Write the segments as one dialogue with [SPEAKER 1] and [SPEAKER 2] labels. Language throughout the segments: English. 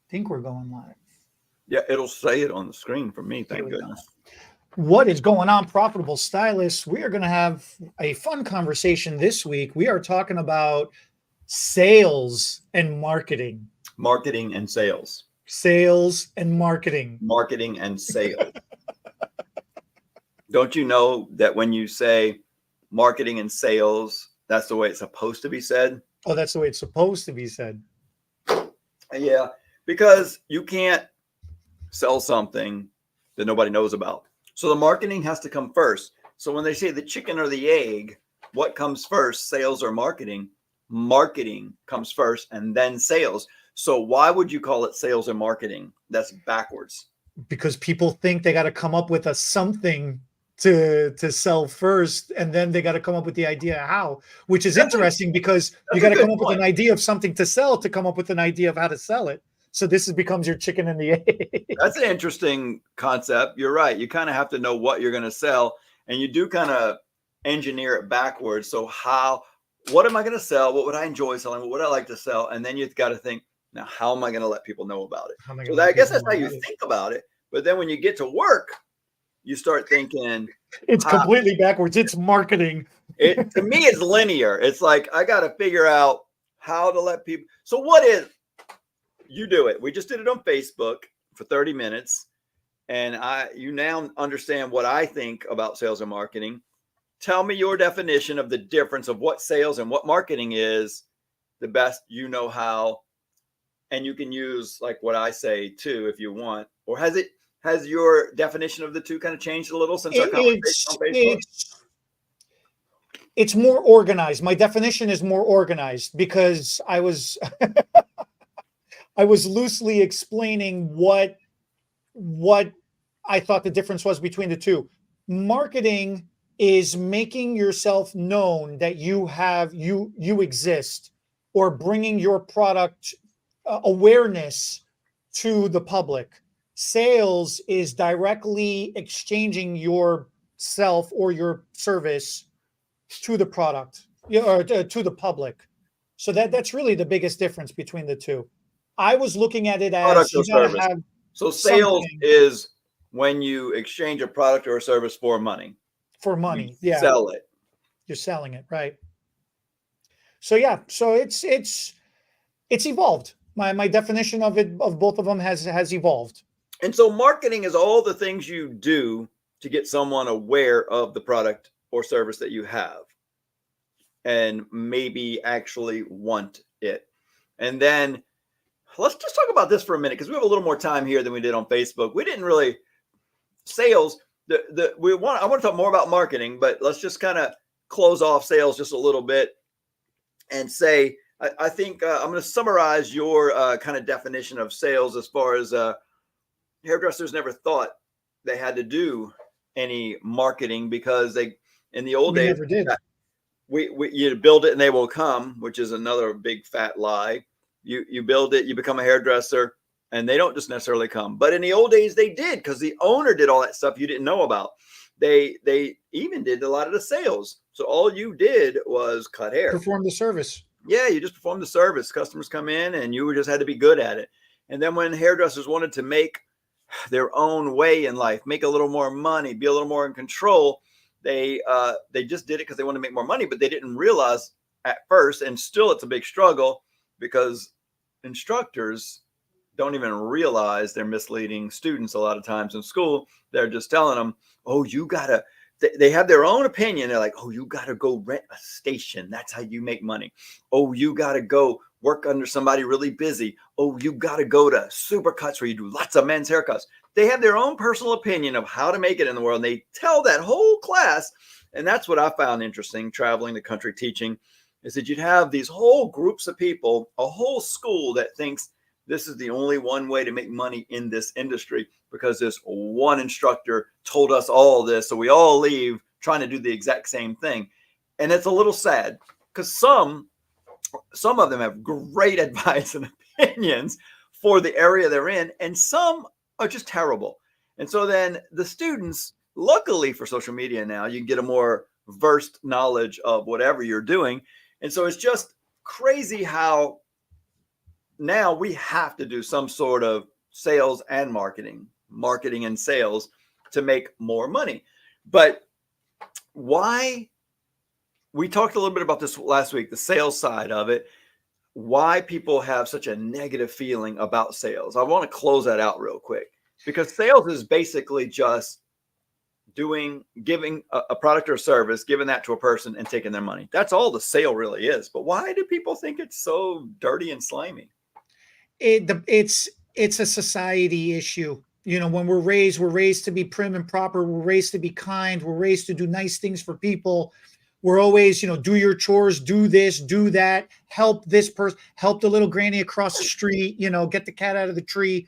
[SPEAKER 1] Think we're going live.
[SPEAKER 2] Yeah, it'll say it on the screen for me. Thank goodness.
[SPEAKER 1] What is going on, profitable stylists? We are going to have a fun conversation this week. We are talking about sales and marketing.
[SPEAKER 2] Marketing and sales.
[SPEAKER 1] Sales and marketing.
[SPEAKER 2] Marketing and sales. Don't you know that when you say marketing and sales, that's the way it's supposed to be said?
[SPEAKER 1] Oh, that's the way it's supposed to be said.
[SPEAKER 2] Yeah, because you can't sell something that nobody knows about. So the marketing has to come first. So when they say the chicken or the egg, what comes first, sales or marketing? Marketing comes first and then sales. So why would you call it sales and marketing? That's backwards.
[SPEAKER 1] Because people think they got to come up with a something to sell first, and then they got to come up with the idea how, which is interesting because you got to come up with an idea of something to sell to come up with an idea of how to sell it. So this becomes your chicken and the egg.
[SPEAKER 2] That's an interesting concept. You're right. You kind of have to know what you're going to sell, and you do kind of engineer it backwards. So what am I going to sell? What would I enjoy selling? What would I like to sell? And then you've got to think, now, how am I going to let people know about it? So I guess that's how you think about it. But then when you get to work, you start thinking
[SPEAKER 1] it's completely backwards. It's marketing.
[SPEAKER 2] To me, it's linear. It's like I got to figure out how to let people. So what is, you do it. We just did it on Facebook for 30 minutes. And you now understand what I think about sales and marketing. Tell me your definition of the difference of what sales and what marketing is the best you know how. And you can use like what I say too, if you want. Or has your definition of the two kind of changed a little since our conversation on Facebook?
[SPEAKER 1] It's more organized. My definition is more organized because I was I was loosely explaining what I thought the difference was between the two. Marketing is making yourself known that you exist, or bringing your product awareness to the public. Sales is directly exchanging yourself or your service to the product or to the public. So that's really the biggest difference between the two. I was looking at it as you gotta have.
[SPEAKER 2] So sales is when you exchange a product or a service for money.
[SPEAKER 1] For money, yeah.
[SPEAKER 2] Sell it.
[SPEAKER 1] You're selling it, right? So yeah, so it's evolved. My definition of both of them has evolved.
[SPEAKER 2] And so marketing is all the things you do to get someone aware of the product or service that you have and maybe actually want it. And then let's just talk about this for a minute because we have a little more time here than we did on Facebook. We didn't really sales. I want to talk more about marketing, but let's just kind of close off sales just a little bit and say, I think I'm going to summarize your kind of definition of sales as far as hairdressers never thought they had to do any marketing because in the old days,
[SPEAKER 1] never did.
[SPEAKER 2] You build it and they will come, which is another big fat lie. You build it, you become a hairdresser, and they don't just necessarily come. But in the old days, they did because the owner did all that stuff you didn't know about. They even did a lot of the sales. So all you did was cut hair.
[SPEAKER 1] Perform the service.
[SPEAKER 2] Yeah, you just perform the service. Customers come in and you just had to be good at it. And then when hairdressers wanted to make their own way in life, make a little more money, be a little more in control, they just did it because they wanted to make more money, but they didn't realize at first, and still it's a big struggle because instructors don't even realize they're misleading students a lot of times in school. They're just telling them, oh, you gotta, they have their own opinion. They're like, oh, you gotta go rent a station. That's how you make money. Oh, you gotta go work under somebody really busy. Oh, you gotta go to Supercuts where you do lots of men's haircuts. They have their own personal opinion of how to make it in the world. And they tell that whole class. And that's what I found interesting traveling the country teaching, is that you'd have these whole groups of people, a whole school that thinks this is the only one way to make money in this industry because this one instructor told us all this. So we all leave trying to do the exact same thing. And it's a little sad because some of them have great advice and opinions for the area they're in, and some are just terrible. And so then the students, luckily for social media now, you can get a more versed knowledge of whatever you're doing. And so it's just crazy how now we have to do some sort of sales and marketing and sales to make more money. But why? We talked a little bit about this last week, the sales side of it, why people have such a negative feeling about sales. I want to close that out real quick, because sales is basically just giving a product or service, giving that to a person and taking their money. That's all the sale really is. But why do people think it's so dirty and slimy?
[SPEAKER 1] It's a society issue. You know, when we're raised to be prim and proper. We're raised to be kind. We're raised to do nice things for people. We're always, you know, do your chores, do this, do that, help this person, help the little granny across the street, you know, get the cat out of the tree.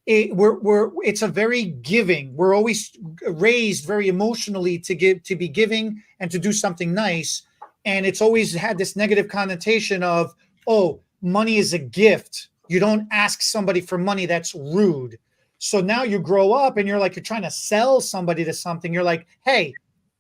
[SPEAKER 1] It's a very giving. We're always raised very emotionally to be giving and to do something nice. And it's always had this negative connotation of, oh, money is a gift. You don't ask somebody for money. That's rude. So now you grow up and you're like, you're trying to sell somebody to something. You're like, hey,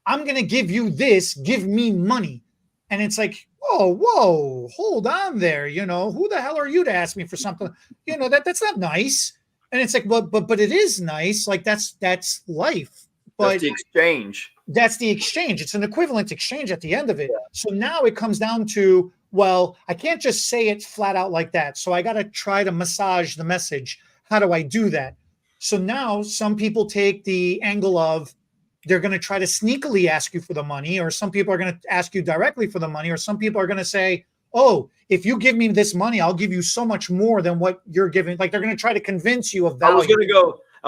[SPEAKER 1] I'm going to give you this. Give me money. And it's like, whoa, hold on there. You know, who the hell are you to ask me for something? You know, that's not nice. And it's like, but it is nice. Like that's life. But
[SPEAKER 2] that's the exchange.
[SPEAKER 1] That's the exchange. It's an equivalent exchange at the end of it. Yeah. So now it comes down to, well, I can't just say it flat out like that. So I got to try to massage the message. How do I do that? So now some people take the angle of they're going to try to sneakily ask you for the money, or some people are going to ask you directly for the money, or some people are going to say, oh, if you give me this money, I'll give you so much more than what you're giving. Like they're going to try to convince you of value.
[SPEAKER 2] I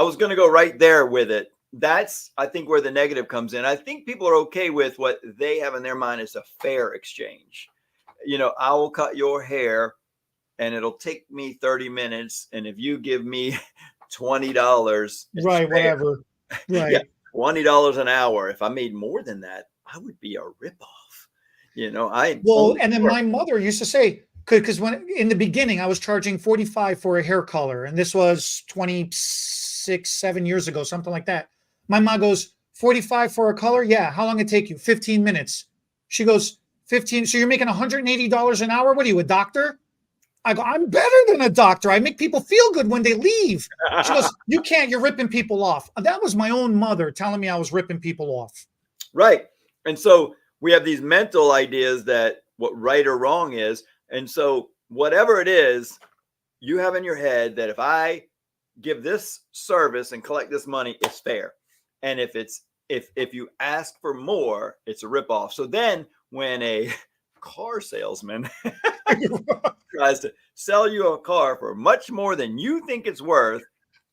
[SPEAKER 2] was going to go right there with it. That's, I think, where the negative comes in. I think people are okay with what they have in their mind as a fair exchange. You know, I will cut your hair and it'll take me 30 minutes. And if you give me $20,
[SPEAKER 1] right, whatever. Right.
[SPEAKER 2] Yeah, $20 an hour. If I made more than that, I would be a ripoff. You know,
[SPEAKER 1] and then my mother used to say, because when in the beginning I was charging $45 for a hair color, and this was 7 years ago, something like that. My mom goes, $45 for a color? Yeah. How long it take you? 15 minutes. She goes, 15. So you're making $180 an hour? What are you, a doctor? I go, I'm better than a doctor. I make people feel good when they leave. She goes, you can't, you're ripping people off. That was my own mother telling me I was ripping people off.
[SPEAKER 2] Right. And so we have these mental ideas that what right or wrong is. And so whatever it is, you have in your head that if I give this service and collect this money, it's fair. And if you ask for more, it's a ripoff. So then when a car salesman tries to sell you a car for much more than you think it's worth,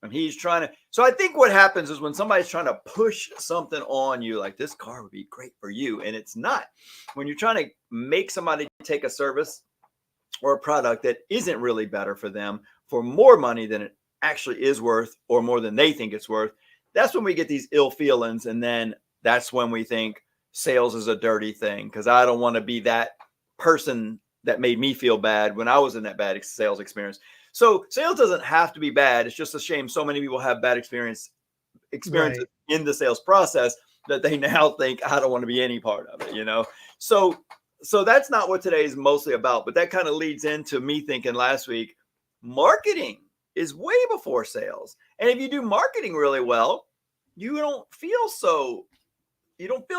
[SPEAKER 2] and he's trying to, so I think what happens is when somebody's trying to push something on you, like this car would be great for you, and it's not. When you're trying to make somebody take a service or a product that isn't really better for them for more money than it actually is worth, or more than they think it's worth, that's when we get these ill feelings. And then that's when we think sales is a dirty thing, because I don't want to be that person that made me feel bad when I was in that bad sales experience. So sales doesn't have to be bad. It's just a shame so many people have bad experiences right. in the sales process that they now think, I don't want to be any part of it, you know? So that's not what today is mostly about, but that kind of leads into me thinking last week, marketing is way before sales. And if you do marketing really well, you don't feel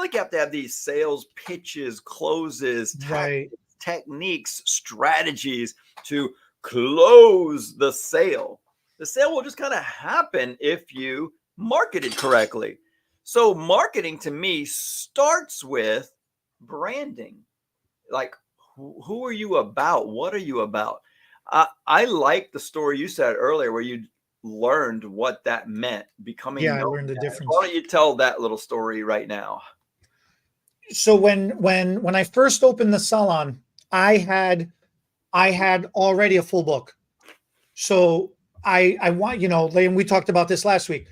[SPEAKER 2] like you have to have these sales pitches, closes,
[SPEAKER 1] right.
[SPEAKER 2] techniques, strategies to close the sale. The sale will just kind of happen if you market it correctly. So marketing to me starts with branding. Like, who are you about? What are you about? I like the story you said earlier where you learned what that meant, becoming.
[SPEAKER 1] Yeah, I learned the difference.
[SPEAKER 2] Why don't you tell that little story right now?
[SPEAKER 1] So when I first opened the salon, I had already a full book. So I want, you know, and we talked about this last week.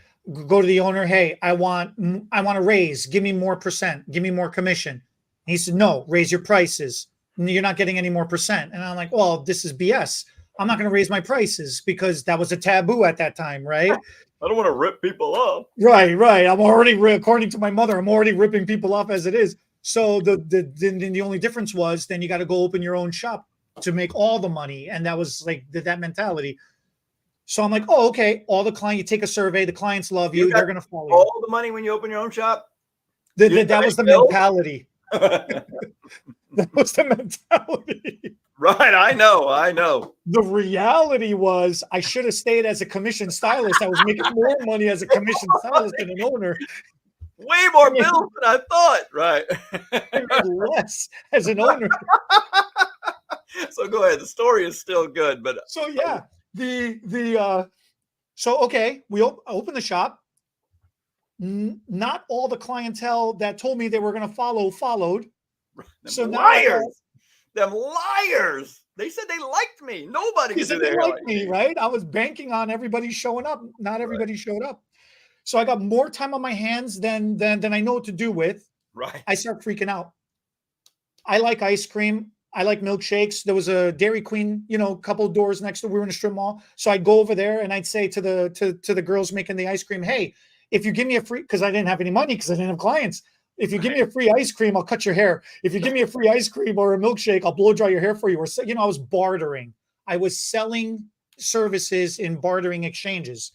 [SPEAKER 1] Go to the owner. Hey, I want a raise. Give me more percent. Give me more commission. And he said, no, raise your prices. You're not getting any more percent. And I'm like, well, this is BS. I'm not going to raise my prices because that was a taboo at that time, right?
[SPEAKER 2] I don't want to rip people off.
[SPEAKER 1] Right. I'm already, according to my mother, I'm already ripping people off as it is. So the only difference was then you got to go open your own shop. to make all the money. And that was like that mentality. So I'm like, oh, okay. All the client, you take a survey, the clients love you. They're going to follow you.
[SPEAKER 2] All the money when you open your own shop?
[SPEAKER 1] That was the mentality. That was the mentality.
[SPEAKER 2] Right. I know.
[SPEAKER 1] The reality was I should have stayed as a commission stylist. I was making more money as a commission stylist than an owner.
[SPEAKER 2] Way more bills than I thought. Right.
[SPEAKER 1] I made less as an owner.
[SPEAKER 2] So go ahead. The story is still good, but
[SPEAKER 1] so yeah, so okay, we opened the shop. Not all the clientele that told me they were going to followed.
[SPEAKER 2] So liars. Them liars. They said they liked me. Nobody could do that. They liked
[SPEAKER 1] me, right? I was banking on everybody showing up. Not everybody showed up. So I got more time on my hands than I know what to do with.
[SPEAKER 2] Right.
[SPEAKER 1] I start freaking out. I like ice cream. I like milkshakes. There was a Dairy Queen, a couple of doors next to. We were in a strip mall. So I'd go over there and I'd say to the girls making the ice cream, hey, if you give me a free, because I didn't have any money because I didn't have clients. If you give me a free ice cream, I'll cut your hair. If you give me a free ice cream or a milkshake, I'll blow dry your hair for you. Or, I was bartering. I was selling services in bartering exchanges.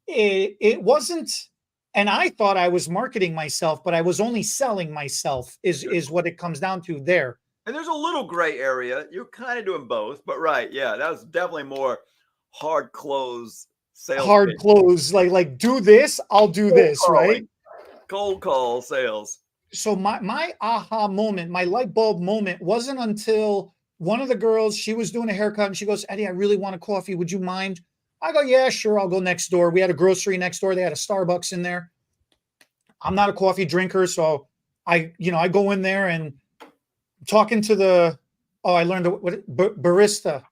[SPEAKER 1] It wasn't, and I thought I was marketing myself, but I was only selling myself is what it comes down to there.
[SPEAKER 2] And there's a little gray area. You're kind of doing both, but right. Yeah, that was definitely more hard close sales.
[SPEAKER 1] Hard close, like do this, I'll do this, right?
[SPEAKER 2] Cold call sales.
[SPEAKER 1] So my aha moment, my light bulb moment wasn't until one of the girls, she was doing a haircut and she goes, Eddie, I really want a coffee. Would you mind? I go, yeah, sure. I'll go next door. We had a grocery next door. They had a Starbucks in there. I'm not a coffee drinker. So I go in there and talking to I learned barista.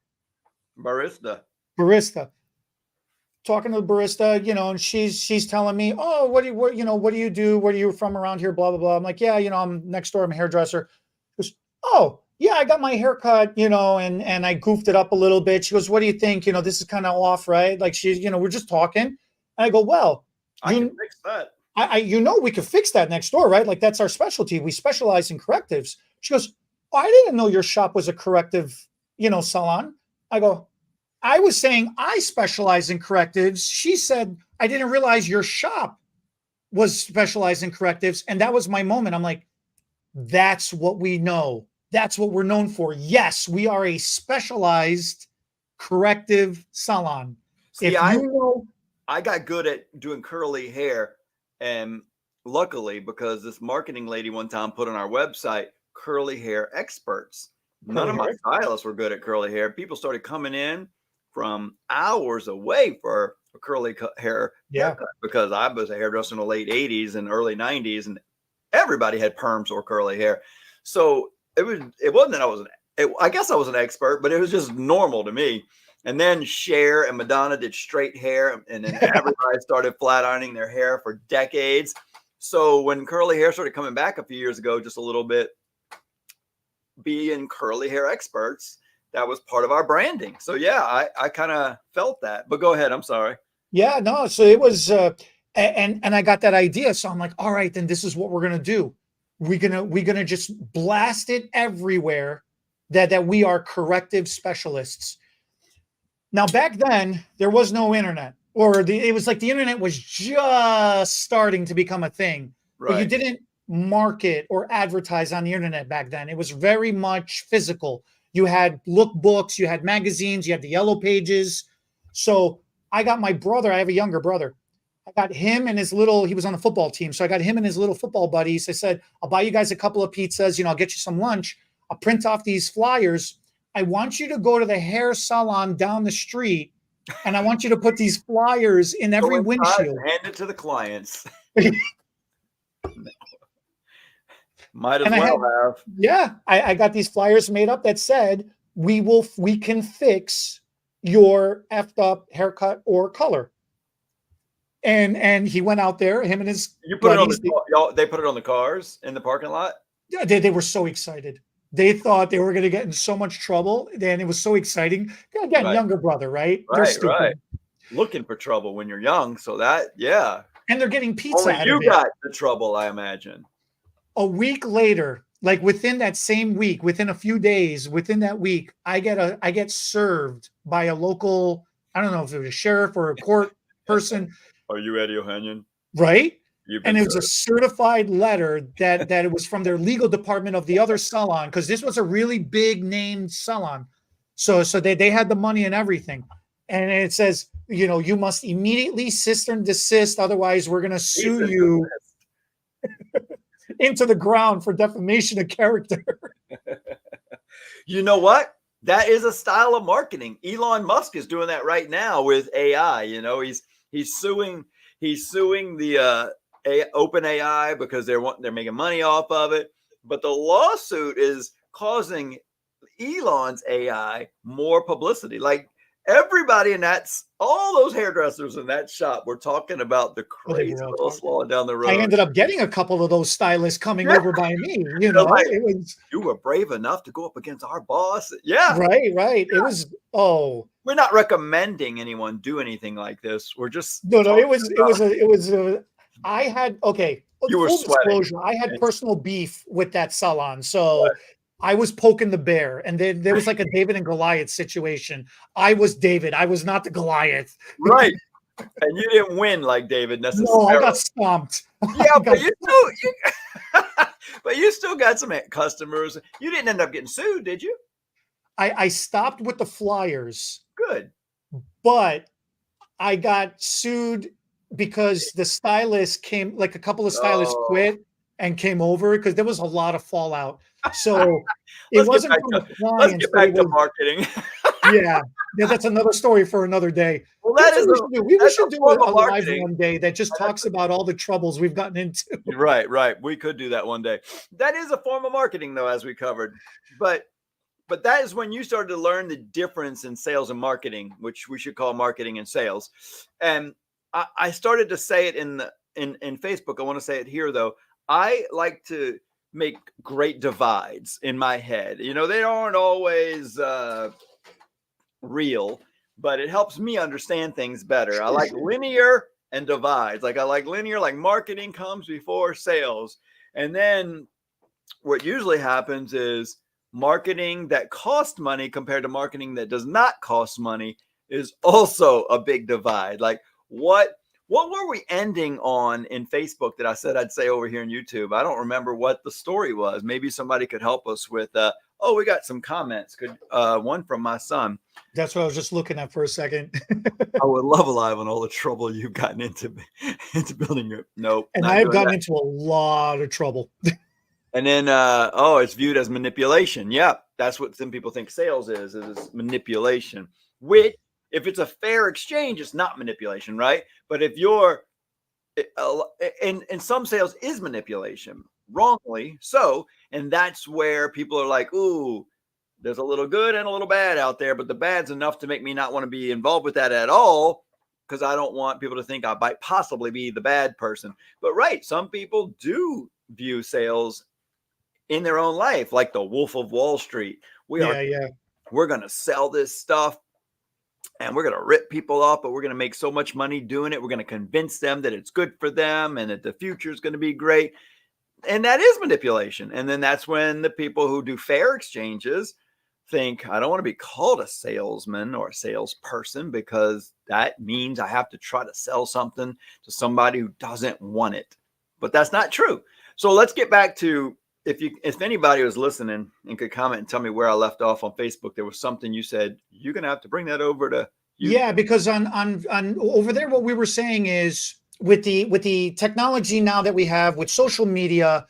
[SPEAKER 1] Talking to the barista, and she's telling me, oh, what do you do? Where are you from around here? Blah, blah, blah. I'm like, yeah, I'm next door. I'm a hairdresser. She goes, oh, yeah, I got my hair cut, and I goofed it up a little bit. She goes, what do you think? This is kind of off, right? Like we're just talking. And I go, well,
[SPEAKER 2] I can fix that.
[SPEAKER 1] We could fix that next door, right? Like that's our specialty. We specialize in correctives. She goes, oh, I didn't know your shop was a corrective, salon. I go, I was saying I specialize in correctives. She said, I didn't realize your shop was specialized in correctives. And that was my moment. I'm like, that's what we know. That's what we're known for. Yes, we are a specialized corrective salon.
[SPEAKER 2] See, I got good at doing curly hair. And luckily, because this marketing lady one time put on our website, curly hair experts. None of my stylists were good at curly hair. People started coming in from hours away for a curly hair haircut because I was a hairdresser in the late 80s and early 90s, and everybody had perms or curly hair. So it wasn't that I guess I was an expert, but it was just normal to me. And then Cher and Madonna did straight hair, and then everybody started flat ironing their hair for decades. So when curly hair started coming back a few years ago, just a little bit, being curly hair experts, that was part of our branding. So yeah, I kind of felt that, but go ahead. I'm sorry.
[SPEAKER 1] Yeah, no. So it was, and I got that idea. So I'm like, all right, then this is what we're going to do. We're going to just blast it everywhere that we are corrective specialists. Now, back then there was no internet, it was like the internet was just starting to become a thing, right. But you didn't market or advertise on the internet back then. It was very much physical. You had lookbooks, you had magazines, you had the yellow pages. So I got my brother, I have a younger brother. I got him and he was on the football team. So I got him and his little football buddies. I said, I'll buy you guys a couple of pizzas, I'll get you some lunch. I'll print off these flyers. I want you to go to the hair salon down the street, and I want you to put these flyers in every windshield.
[SPEAKER 2] Hand it to the clients. Might as well have.
[SPEAKER 1] Yeah, I got these flyers made up that said, we can fix your effed up haircut or color. And he went out there, him and his
[SPEAKER 2] You put buddies, it on they put it on the cars in the parking lot?
[SPEAKER 1] Yeah, they were so excited. They thought they were going to get in so much trouble, and it was so exciting. Again, right. Younger brother, right?
[SPEAKER 2] They're stupid. Right. Looking for trouble when you're young, so that, yeah.
[SPEAKER 1] And they're getting pizza.
[SPEAKER 2] Only you got the trouble, I imagine.
[SPEAKER 1] A week later, like within that same week, within a few days, within that week, I get served by a local, I don't know if it was a sheriff or a court person,
[SPEAKER 2] Are you Eddie Ohanian?
[SPEAKER 1] right?
[SPEAKER 2] You've been
[SPEAKER 1] And it was a
[SPEAKER 2] served.
[SPEAKER 1] certified letter that it was from their legal department of the other salon, because this was a really big named salon. So they had the money and everything. And it says, you must immediately cease and desist, otherwise we're going to sue you into the ground for defamation of character.
[SPEAKER 2] You know what? That is a style of marketing. Elon Musk is doing that right now with AI. He's suing the Open AI because they're making money off of it. But the lawsuit is causing Elon's AI more publicity. Like everybody all those hairdressers in that shop were talking about the
[SPEAKER 1] Well, they
[SPEAKER 2] crazy
[SPEAKER 1] were all
[SPEAKER 2] little
[SPEAKER 1] talking.
[SPEAKER 2] slowing down the
[SPEAKER 1] I
[SPEAKER 2] road.
[SPEAKER 1] ended up getting a couple of those stylists coming over by me.
[SPEAKER 2] They're like,
[SPEAKER 1] It was
[SPEAKER 2] you were brave enough to go up against our boss. Yeah.
[SPEAKER 1] right. It was
[SPEAKER 2] We're not recommending anyone do anything like this. We're just
[SPEAKER 1] no.
[SPEAKER 2] talking
[SPEAKER 1] It was I had
[SPEAKER 2] you were
[SPEAKER 1] full
[SPEAKER 2] sweating.
[SPEAKER 1] disclosure. I had
[SPEAKER 2] And
[SPEAKER 1] personal beef with that salon, so I was poking the bear, and then there was like a David and Goliath situation. I was David. I was not the Goliath.
[SPEAKER 2] right. And you didn't win like David necessarily.
[SPEAKER 1] No, I got stomped.
[SPEAKER 2] Yeah,
[SPEAKER 1] I
[SPEAKER 2] but
[SPEAKER 1] got
[SPEAKER 2] you still got some customers. You didn't end up getting sued, did you?
[SPEAKER 1] I stopped with the flyers,
[SPEAKER 2] Good.
[SPEAKER 1] but I got sued because the stylist came, like a couple of stylists
[SPEAKER 2] Oh,
[SPEAKER 1] quit and came over because there was a lot of fallout. So it
[SPEAKER 2] let's get
[SPEAKER 1] wasn't
[SPEAKER 2] back
[SPEAKER 1] from
[SPEAKER 2] to
[SPEAKER 1] the clients, but it
[SPEAKER 2] to
[SPEAKER 1] was,
[SPEAKER 2] marketing.
[SPEAKER 1] yeah. Yeah, that's another story for another day.
[SPEAKER 2] Well,
[SPEAKER 1] That's what we should do. We
[SPEAKER 2] that's
[SPEAKER 1] should
[SPEAKER 2] a
[SPEAKER 1] do
[SPEAKER 2] form
[SPEAKER 1] a
[SPEAKER 2] of
[SPEAKER 1] live
[SPEAKER 2] marketing.
[SPEAKER 1] one day that just talks about all the troubles we've gotten into.
[SPEAKER 2] Right. We could do that one day. That is a form of marketing, though, as we covered. But that is when you started to learn the difference in sales and marketing, which we should call marketing and sales. And I started to say it in Facebook. I want to say it here, though. I like to make great divides in my head. They aren't always real, but it helps me understand things better. I like linear and divides. Like I like linear, like marketing comes before sales. And then what usually happens is marketing that costs money compared to marketing that does not cost money is also a big divide. Like what were we ending on in Facebook that I said I'd say over here in YouTube? I don't remember what the story was. Maybe somebody could help us with we got some comments. One from my son.
[SPEAKER 1] That's what I was just looking at for a second.
[SPEAKER 2] I would love a live on all the trouble you've gotten into building your
[SPEAKER 1] And I have gotten into a lot of trouble.
[SPEAKER 2] And then, it's viewed as manipulation. Yeah, that's what some people think sales is manipulation. Which, if it's a fair exchange, it's not manipulation, right? But if you're, and some sales is manipulation, wrongly so, and that's where people are like, ooh, there's a little good and a little bad out there, but the bad's enough to make me not want to be involved with that at all, because I don't want people to think I might possibly be the bad person. But right, some people do view sales in their own life, like the Wolf of Wall Street. We're going to sell this stuff and we're going to rip people off, but we're going to make so much money doing it. We're going to convince them that it's good for them and that the future is going to be great. And that is manipulation. And then that's when the people who do fair exchanges think, I don't want to be called a salesman or a salesperson because that means I have to try to sell something to somebody who doesn't want it. But that's not true. So let's get back to, if anybody was listening and could comment and tell me where I left off on Facebook, there was something you said, you're going to have to bring that over to you.
[SPEAKER 1] Yeah, because on over there, what we were saying is with the technology now that we have with social media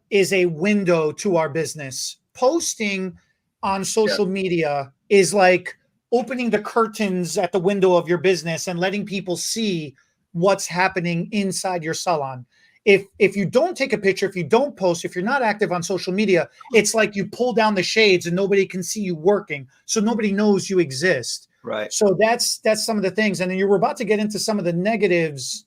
[SPEAKER 1] is a window to our business. Posting on social media is like opening the curtains at the window of your business and letting people see what's happening inside your salon. If you don't take a picture, if you don't post, if you're not active on social media, it's like you pull down the shades and nobody can see you working. So nobody knows you exist.
[SPEAKER 2] Right.
[SPEAKER 1] So that's some of the things. And then you were about to get into some of the negatives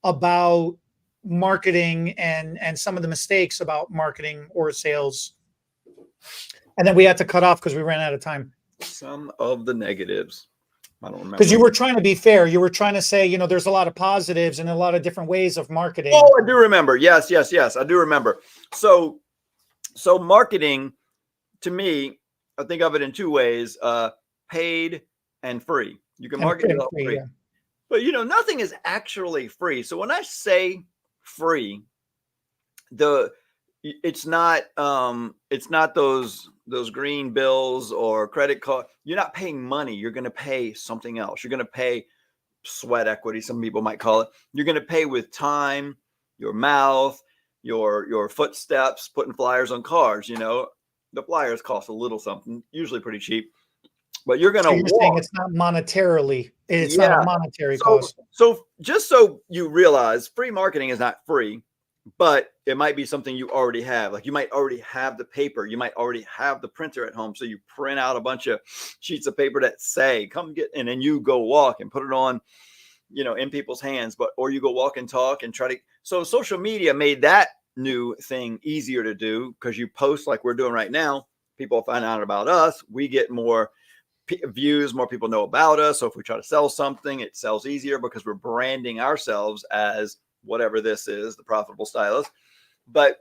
[SPEAKER 1] about marketing and some of the mistakes about marketing or sales. And then we had to cut off because we ran out of time.
[SPEAKER 2] Some of the negatives. I don't remember.
[SPEAKER 1] Because you were trying to be fair. You were trying to say, there's a lot of positives and a lot of different ways of marketing.
[SPEAKER 2] Oh, I do remember. Yes. I do remember. So marketing, to me, I think of it in two ways: paid and free. You can market yourself free,
[SPEAKER 1] Yeah.
[SPEAKER 2] but nothing is actually free. So when I say free, it's not those green bills or credit card. You're not paying money. You're going to pay something else. You're going to pay sweat equity, some people might call it. You're going to pay with time, your mouth, your footsteps, putting flyers on cars. The flyers cost a little something, usually pretty cheap, but you're going
[SPEAKER 1] So
[SPEAKER 2] to
[SPEAKER 1] you're saying
[SPEAKER 2] walk.
[SPEAKER 1] it's not monetarily, it's not a
[SPEAKER 2] Yeah.
[SPEAKER 1] monetary
[SPEAKER 2] So
[SPEAKER 1] cost.
[SPEAKER 2] just so you realize, free marketing is not free, but it might be something you already have. Like you might already have the paper, you might already have the printer at home, so you print out a bunch of sheets of paper that say come get, and then you go walk and put it on in people's hands, or you go walk and talk and try to. So social media made that new thing easier to do, because you post like we're doing right now, people find out about us, we get more views, more people know about us. So if we try to sell something, it sells easier because we're branding ourselves as whatever this is, the profitable stylist. But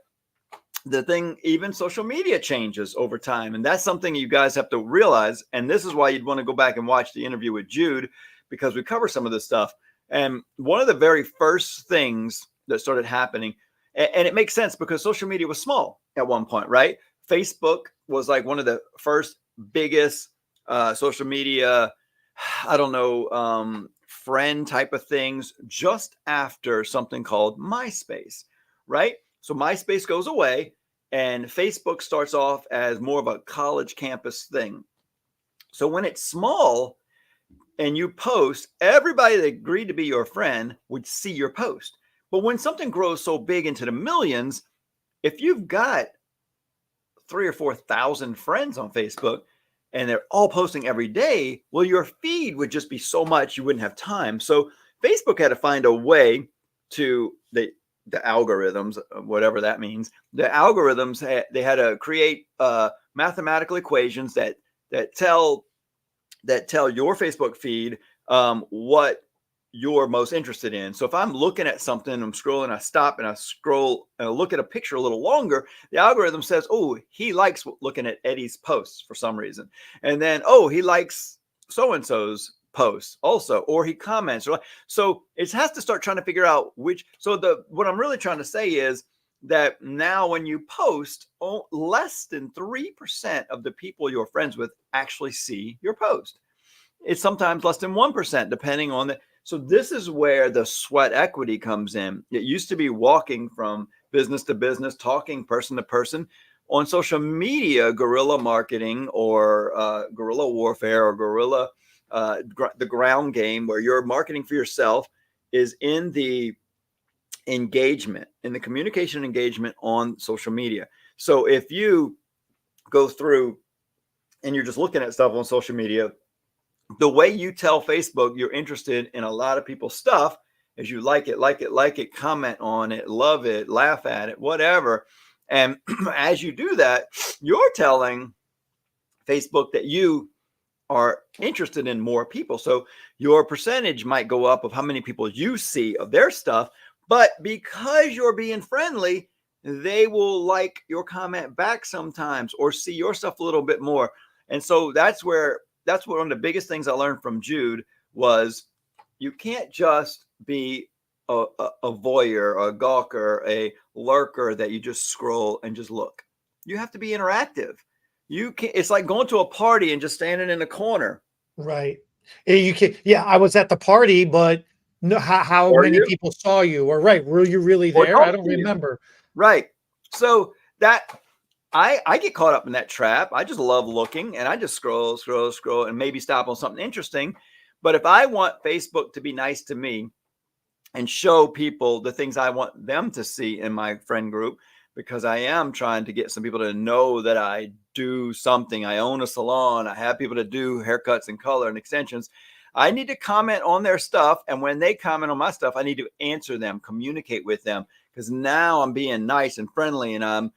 [SPEAKER 2] the thing, even social media changes over time, and that's something you guys have to realize. And this is why you'd want to go back and watch the interview with Jude, because we cover some of this stuff. And one of the very first things that started happening, and it makes sense because social media was small at one point, right? Facebook was like one of the first biggest social media, I don't know, friend type of things, just after something called MySpace, right? So MySpace goes away and Facebook starts off as more of a college campus thing. So when it's small and you post, everybody that agreed to be your friend would see your post. But when something grows so big into the millions, if you've got 3,000 or 4,000 friends on Facebook and they're all posting every day, well, your feed would just be so much you wouldn't have time. So Facebook had to find a way to the algorithms, whatever that means. The algorithms they had to create mathematical equations that tell your Facebook feed what you're most interested in. So if I'm looking at something, I'm scrolling, I stop and I scroll and I look at a picture a little longer, the algorithm says, oh, he likes looking at Eddie's posts for some reason. And then, oh, he likes so-and-so's posts also, or he comments. So it has to start trying to figure out which. So what I'm really trying to say is that now when you post, less than 3% of the people you're friends with actually see your post. It's sometimes less than 1%, depending on the. So this is where the sweat equity comes in. It used to be walking from business to business, talking person to person. On social media, guerrilla marketing or guerrilla warfare or guerrilla, the ground game where you're marketing for yourself is in the engagement, in the communication engagement on social media. So if you go through and you're just looking at stuff on social media, the way you tell Facebook you're interested in a lot of people's stuff is you like it, comment on it, love it, laugh at it, whatever. And as you do that, you're telling Facebook that you are interested in more people. So your percentage might go up of how many people you see of their stuff. But because you're being friendly, they will like your comment back sometimes or see your stuff a little bit more. And so that's one of the biggest things I learned from Jude was you can't just be a voyeur, a gawker, a lurker that you just scroll and just look. You have to be interactive. You can. It's like going to a party and just standing in the corner.
[SPEAKER 1] Right. You can. Yeah, I was at the party, but no, how
[SPEAKER 2] Or
[SPEAKER 1] many
[SPEAKER 2] you,
[SPEAKER 1] people saw you? Or right, were you really
[SPEAKER 2] or
[SPEAKER 1] there? I
[SPEAKER 2] talk
[SPEAKER 1] don't
[SPEAKER 2] to you.
[SPEAKER 1] remember.
[SPEAKER 2] Right. So that I get caught up in that trap. I just love looking and I just scroll and maybe stop on something interesting. But if I want Facebook to be nice to me and show people the things I want them to see in my friend group, because I am trying to get some people to know that I do something. I own a salon. I have people to do haircuts and color and extensions. I need to comment on their stuff. And when they comment on my stuff, I need to answer them, communicate with them, because now I'm being nice and friendly and I'm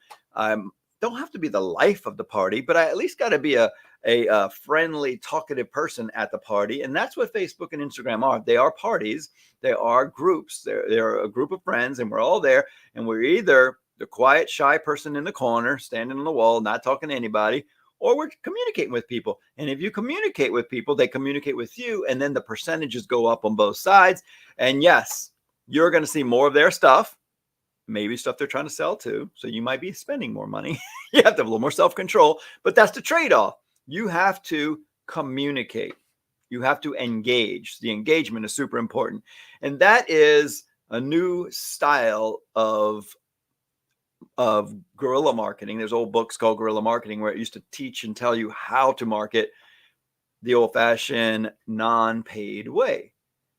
[SPEAKER 2] don't have to be the life of the party, but I at least got to be a a friendly, talkative person at the party. And that's what Facebook and Instagram are. They are parties. They are groups. They're a group of friends, and we're all there. And we're either the quiet, shy person in the corner, standing on the wall, not talking to anybody, or we're communicating with people. And if you communicate with people, they communicate with you. And then the percentages go up on both sides. And yes, you're going to see more of their stuff, maybe stuff they're trying to sell too. So you might be spending more money. You have to have a little more self-control, but that's the trade-off. You have to communicate. You have to engage. The engagement is super important. And that is a new style of guerrilla marketing. There's old books called Guerrilla Marketing where it used to teach and tell you how to market the old-fashioned non-paid way.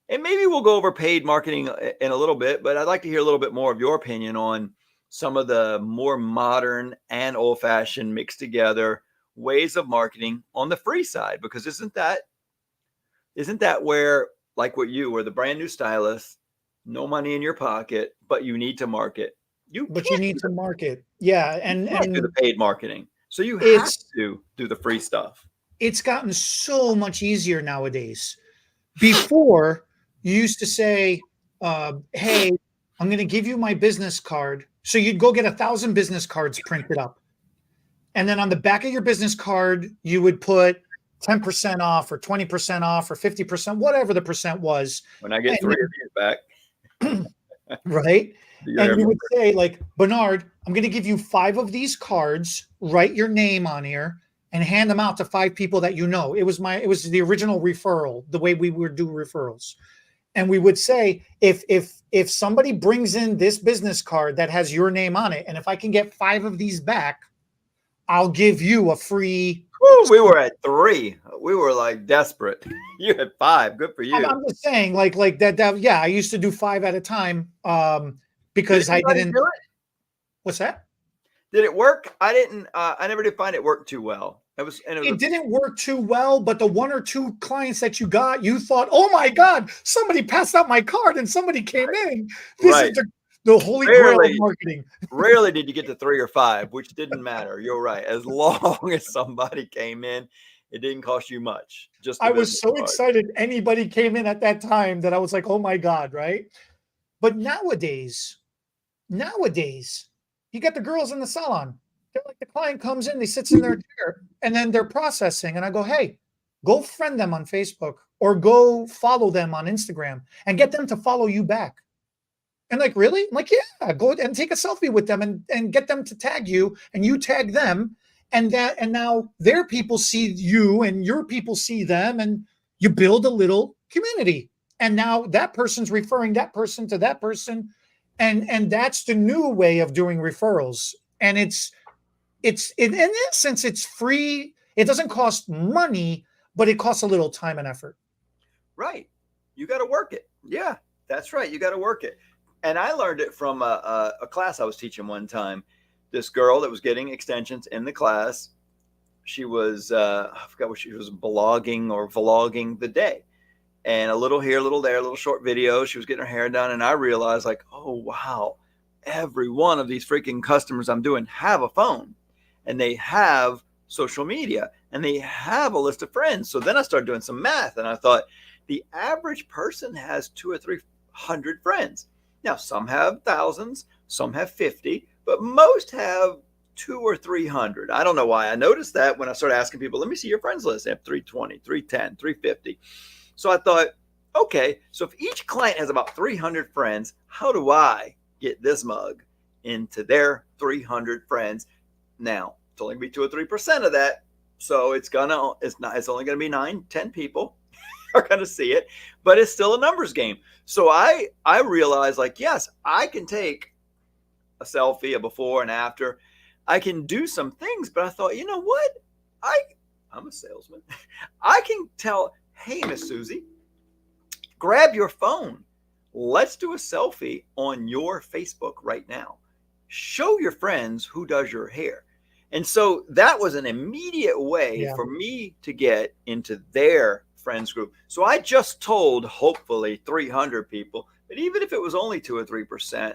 [SPEAKER 2] And maybe we'll go over paid marketing in a little bit, but I'd like to hear a little bit more of your opinion on some of the more modern and old-fashioned mixed together ways of marketing on the free side, because isn't that where, like what you were, the brand new stylist, no money in your pocket, but you need to market.
[SPEAKER 1] You need to market. Yeah. And
[SPEAKER 2] do the paid marketing. So you have to do the free stuff.
[SPEAKER 1] It's gotten so much easier nowadays. Before, you used to say, hey, I'm going to give you my business card. So you'd go get 1,000 business cards printed up. And then on the back of your business card, you would put 10% off or 20% off or 50%, whatever the percent was.
[SPEAKER 2] When I get 3 of these back.
[SPEAKER 1] Right. And you would say, like, Bernard, I'm going to give you 5 of these cards, write your name on here, and hand them out to 5 people that you know. It was the original referral, the way we would do referrals. And we would say, if somebody brings in this business card that has your name on it, and if I can get 5 of these back, I'll give you a free.
[SPEAKER 2] Woo, we were at 3. We were like desperate. You had 5. Good for you.
[SPEAKER 1] I'm just saying, like that. Yeah, I used to do 5 at a time because I didn't.
[SPEAKER 2] Do it?
[SPEAKER 1] What's that?
[SPEAKER 2] Did it work? I didn't. I never did find it worked too well. It
[SPEAKER 1] didn't work too well, but the 1 or 2 clients that you got, you thought, oh my God, somebody passed out my card and somebody came in. This is the holy grail of marketing.
[SPEAKER 2] Rarely did you get to 3 or 5, which didn't matter. You're right. As long as somebody came in, it didn't cost you much.
[SPEAKER 1] I was so excited anybody came in at that time that I was like, oh my God, right? But nowadays, you got the girls in the salon. They're like, the client comes in, they sits in their chair, and then they're processing. And I go, hey, go friend them on Facebook or go follow them on Instagram and get them to follow you back. And like, really? I'm like, yeah, go and take a selfie with them and get them to tag you and you tag them. And now their people see you and your people see them and you build a little community. And now that person's referring that person to that person. And that's the new way of doing referrals. And it's in essence, it's free. It doesn't cost money, but it costs a little time and effort.
[SPEAKER 2] Right. You got to work it. Yeah, that's right. You got to work it. And I learned it from a class I was teaching one time. This girl that was getting extensions in the class, she was, I forgot what she was, blogging or vlogging the day. And a little here, a little there, a little short video. She was getting her hair done. And I realized, like, oh, wow, every one of these freaking customers I'm doing have a phone. And they have social media. And they have a list of friends. So then I started doing some math. And I thought, the average person has 200 or 300 friends. Now, some have thousands, some have 50, but most have 200 or 300. I don't know why. I noticed that when I started asking people, let me see your friends list. They have 320, 310, 350. So I thought, okay, so if each client has about 300 friends, how do I get this mug into their 300 friends? Now, it's only going to be 2 or 3% of that. So it's only going to be 9, 10 people are going to see it, but it's still a numbers game. So I realized, like, yes, I can take a selfie, a before and after. I can do some things, but I thought, you know what? I'm a salesman. I can tell, hey, Miss Susie, grab your phone. Let's do a selfie on your Facebook right now. Show your friends who does your hair. And so that was an immediate way for me to get into their friends group. So I just told hopefully 300 people, but even if it was only 2 or 3%,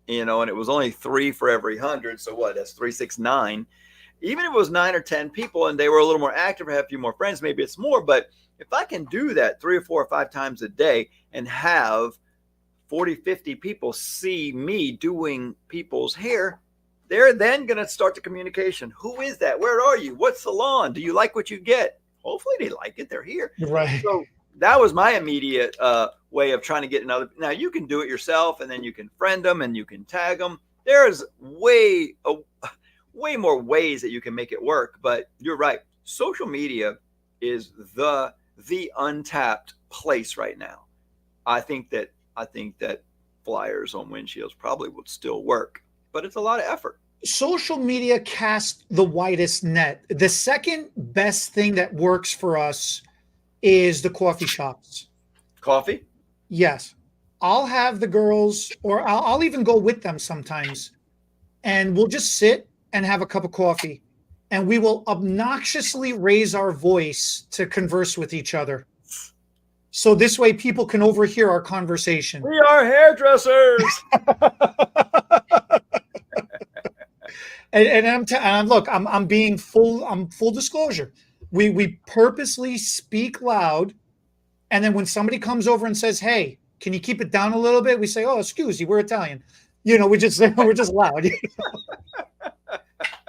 [SPEAKER 2] and it was only 3 for every 100. So what? That's 369. even if it was 9 or 10 people and they were a little more active or have a few more friends, maybe it's more. But if I can do that 3 or 4 or 5 times a day and have 40, 50 people see me doing people's hair, they're then going to start the communication. Who is that? Where are you? What salon? Do you like what you get? Hopefully they like it. They're here.
[SPEAKER 1] Right.
[SPEAKER 2] So that was my immediate way of trying to get another. Now you can do it yourself, and then you can friend them and you can tag them. There's way more ways that you can make it work. But you're right. Social media is the untapped place right now. I think that flyers on windshields probably would still work, but it's a lot of effort.
[SPEAKER 1] Social media casts the widest net. The second best thing that works for us is the coffee shops.
[SPEAKER 2] Coffee?
[SPEAKER 1] Yes. I'll have the girls, or I'll even go with them sometimes, and we'll just sit and have a cup of coffee, and we will obnoxiously raise our voice to converse with each other. So this way people can overhear our conversation.
[SPEAKER 2] We are hairdressers.
[SPEAKER 1] And look, I'm being full disclosure. We purposely speak loud, and then when somebody comes over and says, "Hey, can you keep it down a little bit?" We say, "Oh, excuse me, we're Italian." We're just loud.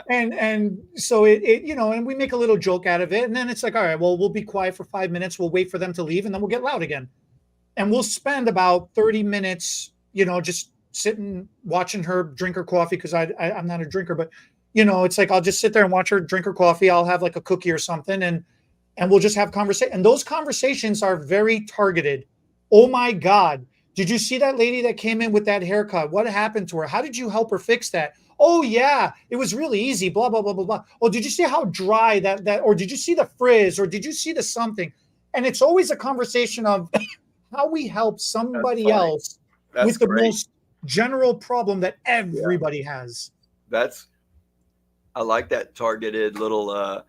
[SPEAKER 1] And so it and we make a little joke out of it, and then it's like, all right, well, we'll be quiet for 5 minutes, we'll wait for them to leave, and then we'll get loud again. And we'll spend about 30 minutes, just sitting watching her drink her coffee, because I'm not a drinker, but it's like I'll just sit there and watch her drink her coffee. I'll have like a cookie or something, and we'll just have conversation. And those conversations are very targeted. Oh my God, did you see that lady that came in with that haircut? What happened to her? How did you help her fix that? Oh yeah, it was really easy, blah, blah, blah, blah, blah. Oh, did you see how dry that, or did you see the frizz, or did you see the something? And it's always a conversation of how we help somebody else with the most general problem that everybody has.
[SPEAKER 2] I like that targeted little,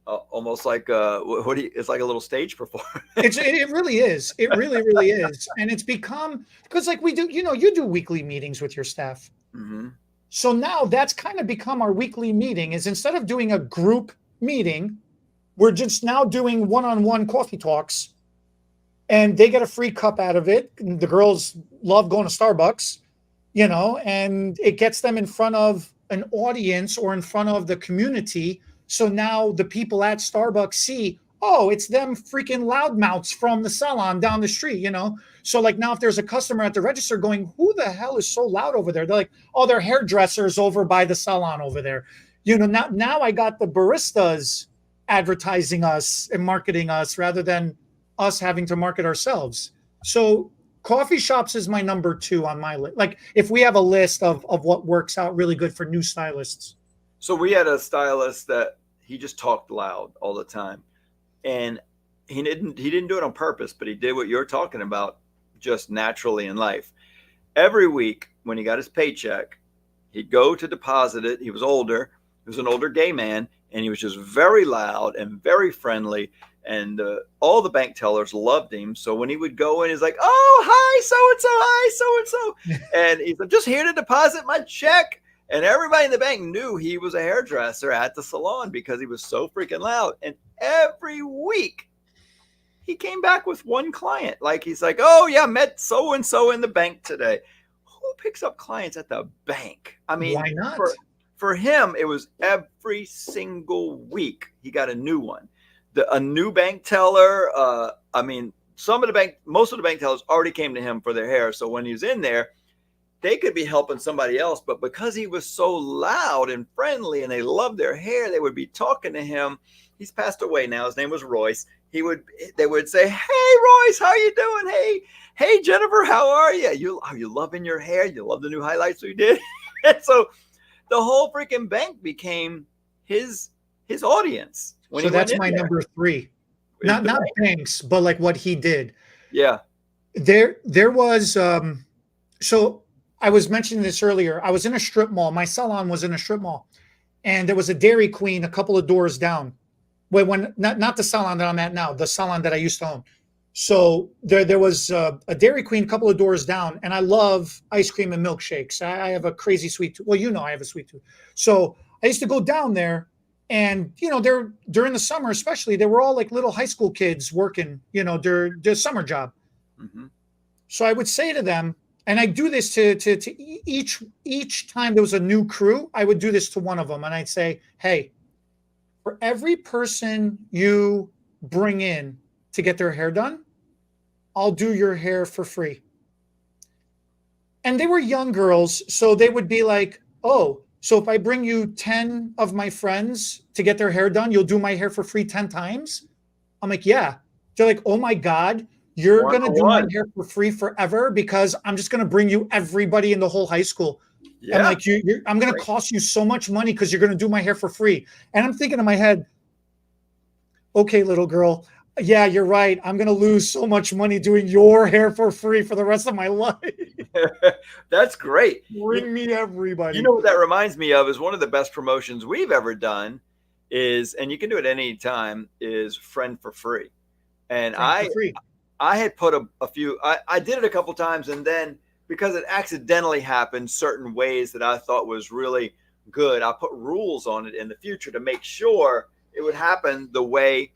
[SPEAKER 2] almost like it's like a little stage performance.
[SPEAKER 1] It really is. It really, really is. And it's become, because like we do, you do weekly meetings with your staff.
[SPEAKER 2] Mm-hmm.
[SPEAKER 1] So now that's kind of become our weekly meeting, is instead of doing a group meeting, we're just now doing one-on-one coffee talks, and they get a free cup out of it. And the girls love going to Starbucks, and it gets them in front of an audience or in front of the community. So now the people at Starbucks see, oh, it's them freaking loudmouths from the salon down the street, So like now if there's a customer at the register going, who the hell is so loud over there? They're like, oh, they're hairdressers over by the salon over there. Now I got the baristas advertising us and marketing us rather than us having to market ourselves. So coffee shops is my number 2 on my list. Like if we have a list of what works out really good for new stylists.
[SPEAKER 2] So we had a stylist that he just talked loud all the time. And he didn't do it on purpose, but he did what you're talking about just naturally in life. Every week when he got his paycheck, he'd go to deposit it. He was older. He was an older gay man, and he was just very loud and very friendly. And all the bank tellers loved him. So when he would go in, he's like, oh, hi, so-and-so, hi, so-and-so. And he's like, just here to deposit my check. And everybody in the bank knew he was a hairdresser at the salon because he was so freaking loud. And every week he came back with one client. Like he's like, oh yeah, met so-and-so in the bank today. Who picks up clients at the bank? I mean,
[SPEAKER 1] why not?
[SPEAKER 2] For him, it was every single week he got a new one. A new bank teller. Most of the bank tellers already came to him for their hair. So when he was in there, they could be helping somebody else, but because he was so loud and friendly and they loved their hair, they would be talking to him. He's passed away now. His name was Royce. They would say, hey, Royce, how you doing? Hey, Jennifer, how are you? Are you loving your hair? You love the new highlights we did? And so the whole freaking bank became his audience.
[SPEAKER 1] So that's my number 3. Not banks, but like what he did.
[SPEAKER 2] Yeah.
[SPEAKER 1] There was, so I was mentioning this earlier. I was in a strip mall. My salon was in a strip mall, and there was a Dairy Queen a couple of doors down. Not the salon that I'm at now, the salon that I used to own. So there was a Dairy Queen a couple of doors down, and I love ice cream and milkshakes. I have a crazy sweet tooth. Well, I have a sweet tooth. So I used to go down there, And they're during the summer, especially, they were all like little high school kids working, their summer job.
[SPEAKER 2] Mm-hmm.
[SPEAKER 1] So I would say to them, and I do this to each time there was a new crew, I would do this to one of them, and I'd say, hey, for every person you bring in to get their hair done, I'll do your hair for free. And they were young girls, so they would be like, oh, so if I bring you 10 of my friends to get their hair done, you'll do my hair for free 10 times? I'm like, yeah. They're like, oh my God, you're going to do my hair for free forever because I'm just going to bring you everybody in the whole high school. Yeah. And like, I'm going to cost you so much money because you're going to do my hair for free. And I'm thinking in my head, okay, little girl, yeah, you're right. I'm going to lose so much money doing your hair for free for the rest of my life.
[SPEAKER 2] That's great.
[SPEAKER 1] Bring me everybody.
[SPEAKER 2] You know what that reminds me of is one of the best promotions we've ever done is, and you can do it any time, is friend for free. And I had put a few, I did it a couple times, and then because it accidentally happened certain ways that I thought was really good, I put rules on it in the future to make sure it would happen the way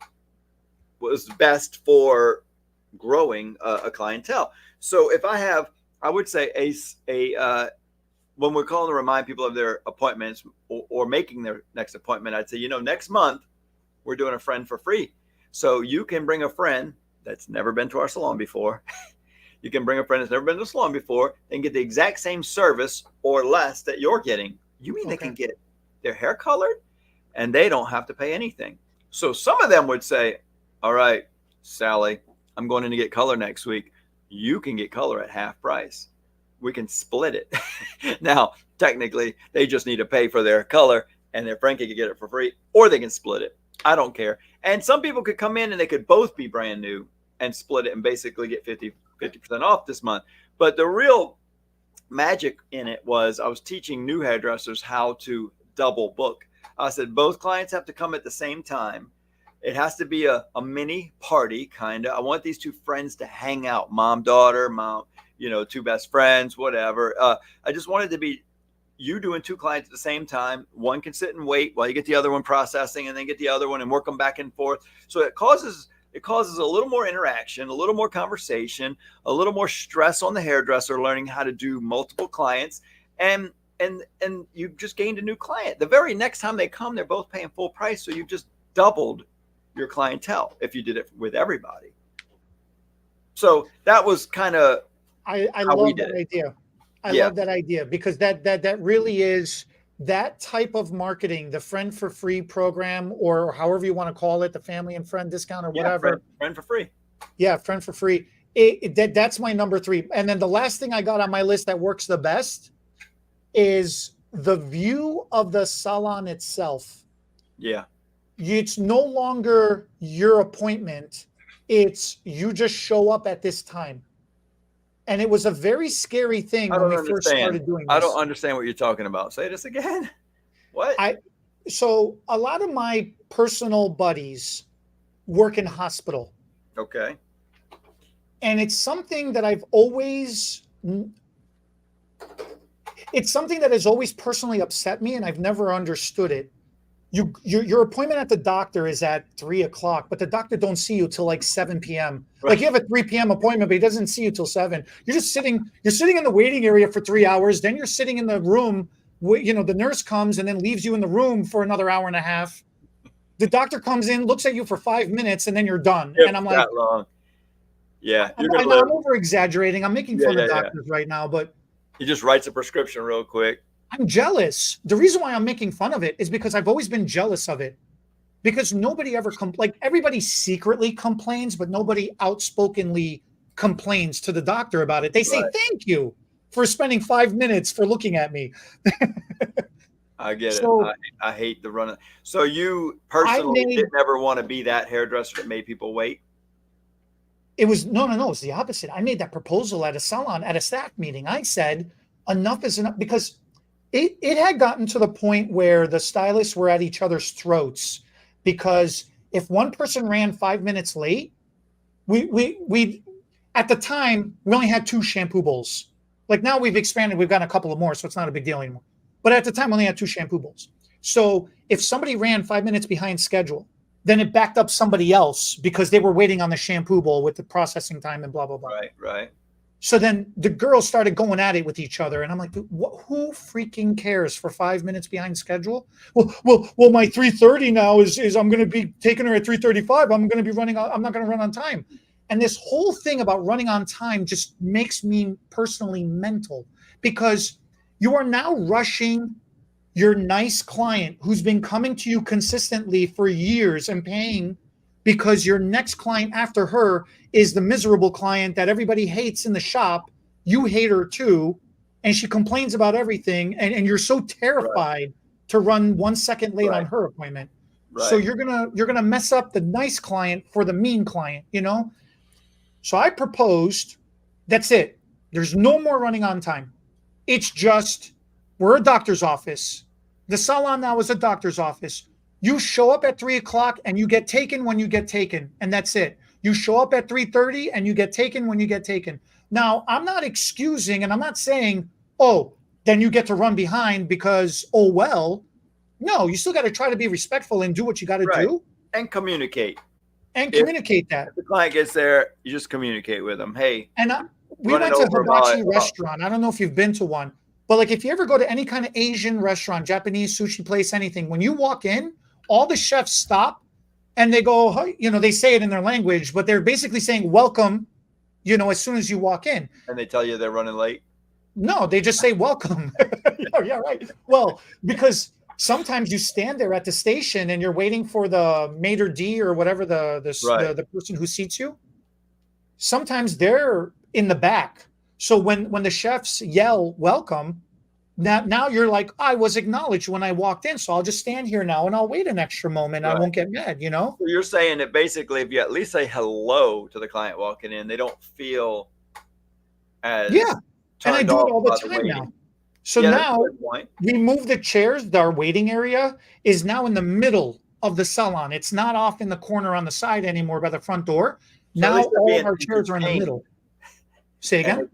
[SPEAKER 2] was best for growing a clientele. So if I would say when we're calling to remind people of their appointments or making their next appointment, I'd say, next month we're doing a friend for free. So you can bring a friend that's never been to our salon before. You can bring a friend that's never been to the salon before and get the exact same service or less that you're getting. You mean they can get their hair colored and they don't have to pay anything? So some of them would say, all right, Sally, I'm going in to get color next week. You can get color at half price. We can split it. Now, technically, they just need to pay for their color and their friend can get it for free, or they can split it. I don't care. And some people could come in and they could both be brand new and split it and basically get 50% off this month. But the real magic in it was I was teaching new hairdressers how to double book. I said, both clients have to come at the same time. It has to be a mini party, kind of. I want these two friends to hang out, mom, daughter, two best friends, whatever. I just wanted to be you doing two clients at the same time. One can sit and wait while you get the other one processing and then get the other one and work them back and forth. So it causes a little more interaction, a little more conversation, a little more stress on the hairdresser learning how to do multiple clients. And you've just gained a new client. The very next time they come, they're both paying full price. So you've just doubled your clientele if you did it with everybody. So that was kind of
[SPEAKER 1] I love that idea. I love that idea because that really is that type of marketing, the friend for free program, or however you want to call it, the family and friend discount or whatever.
[SPEAKER 2] Friend for free.
[SPEAKER 1] Yeah, friend for free. That's my number 3. And then the last thing I got on my list that works the best is the view of the salon itself.
[SPEAKER 2] Yeah.
[SPEAKER 1] It's no longer your appointment. It's you just show up at this time. And it was a very scary thing when we first started doing this.
[SPEAKER 2] I don't understand what you're talking about. Say this again. What?
[SPEAKER 1] So a lot of my personal buddies work in hospital.
[SPEAKER 2] Okay.
[SPEAKER 1] And it's something that has always personally upset me, and I've never understood it. Your appointment at the doctor is at 3:00, but the doctor don't see you till like 7 p.m. Right. Like you have a 3 p.m. appointment, but he doesn't see you till 7. You're sitting in the waiting area for 3 hours. Then you're sitting in the room. The nurse comes and then leaves you in the room for another hour and a half. The doctor comes in, looks at you for 5 minutes, and then you're done. And I'm like,
[SPEAKER 2] that long. Yeah.
[SPEAKER 1] I'm over exaggerating. I'm making fun of doctors right now, but
[SPEAKER 2] he just writes a prescription real quick.
[SPEAKER 1] I'm jealous. The reason why I'm making fun of it is because I've always been jealous of it. Because nobody ever everybody secretly complains, but nobody outspokenly complains to the doctor about it. They say, thank you for spending 5 minutes for looking at me.
[SPEAKER 2] I get it. I hate the run. So you personally didn't ever want to be that hairdresser that made people wait?
[SPEAKER 1] It was, no. It's the opposite. I made that proposal at a salon, at a staff meeting. I said, enough is enough, because it had gotten to the point where the stylists were at each other's throats, because if one person ran 5 minutes late, we at the time, we only had 2 shampoo bowls. Like now we've expanded, we've got a couple of more, so it's not a big deal anymore. But at the time, we only had 2 shampoo bowls. So if somebody ran 5 minutes behind schedule, then it backed up somebody else because they were waiting on the shampoo bowl with the processing time and blah, blah, blah.
[SPEAKER 2] Right, right.
[SPEAKER 1] So then the girls started going at it with each other, and I'm like, who freaking cares for 5 minutes behind schedule? Well, my 3:30 now is I'm going to be taking her at 3:35. I'm going to be running. I'm not going to run on time. And this whole thing about running on time just makes me personally mental, because you are now rushing your nice client who's been coming to you consistently for years and paying, because your next client after her is the miserable client that everybody hates in the shop. You hate her too, and she complains about everything, and you're so terrified to run 1 second late on her appointment. So you're gonna mess up the nice client for the mean client, you know? So I proposed, that's it. There's no more running on time. It's just, we're a doctor's office. The salon now is a doctor's office. You show up at 3 o'clock and you get taken when you get taken, and that's it. You show up at 3:30 and you get taken when you get taken. Now, I'm not excusing, and I'm not saying, oh, then you get to run behind because, oh, well. No, you still got to try to be respectful and do what you got to do.
[SPEAKER 2] And communicate.
[SPEAKER 1] And communicate that.
[SPEAKER 2] If the client gets there, you just communicate with them. Hey.
[SPEAKER 1] And we went to a hibachi restaurant. I don't know if you've been to one, but like if you ever go to any kind of Asian restaurant, Japanese sushi place, anything, when you walk in, all the chefs stop and they go, you know, they say it in their language, but they're basically saying welcome, you know, as soon as you walk in.
[SPEAKER 2] And they tell you they're running late?
[SPEAKER 1] No, they just say welcome. Oh, yeah, right. Well, because sometimes you stand there at the station and you're waiting for the maitre d' or whatever the person who seats you. Sometimes they're in the back. So when the chefs yell welcome, now you're like, I was acknowledged when I walked in, so I'll just stand here now and I'll wait an extra moment. I won't get mad, you know?
[SPEAKER 2] So you're saying that basically if you at least say hello to the client walking in, they don't feel as
[SPEAKER 1] and I do it all the time now. So now we move the chairs. Our waiting area is now in the middle of the salon. It's not off in the corner on the side anymore by the front door. So now all of our chairs are in the middle. Say again?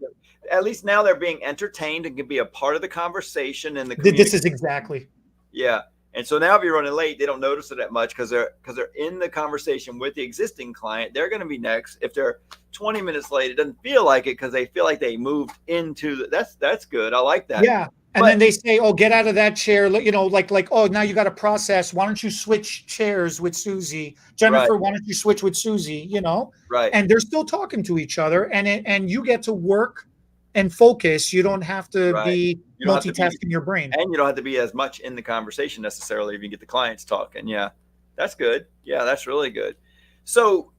[SPEAKER 2] At least now they're being entertained and can be a part of the conversation and the community.
[SPEAKER 1] This is exactly.
[SPEAKER 2] Yeah. And so now if you're running late, they don't notice it that much because they're in the conversation with the existing client. They're going to be next. If they're 20 minutes late, it doesn't feel like it because they feel like they moved into that's good. I like that.
[SPEAKER 1] Yeah. And then they say, oh, get out of that chair. You know, like, oh, now you got to process. Why don't you switch chairs with Susie? Jennifer, why don't you switch with Susie? You know?
[SPEAKER 2] Right.
[SPEAKER 1] And they're still talking to each other, and you get to work and focus. You don't have to be multitasking your brain.
[SPEAKER 2] And you don't have to be as much in the conversation necessarily if you get the clients talking. Yeah. That's good. Yeah, that's really good. So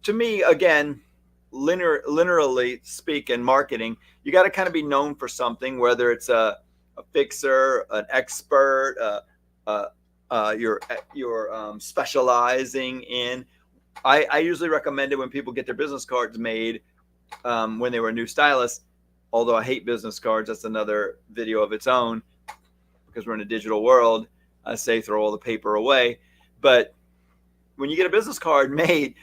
[SPEAKER 2] to me, again, linearly speaking, marketing, you got to kind of be known for something, whether it's a fixer, an expert, you're specializing in. I usually recommend it when people get their business cards made when they were new stylists. Although I hate business cards, that's another video of its own because we're in a digital world. I say throw all the paper away. But when you get a business card made,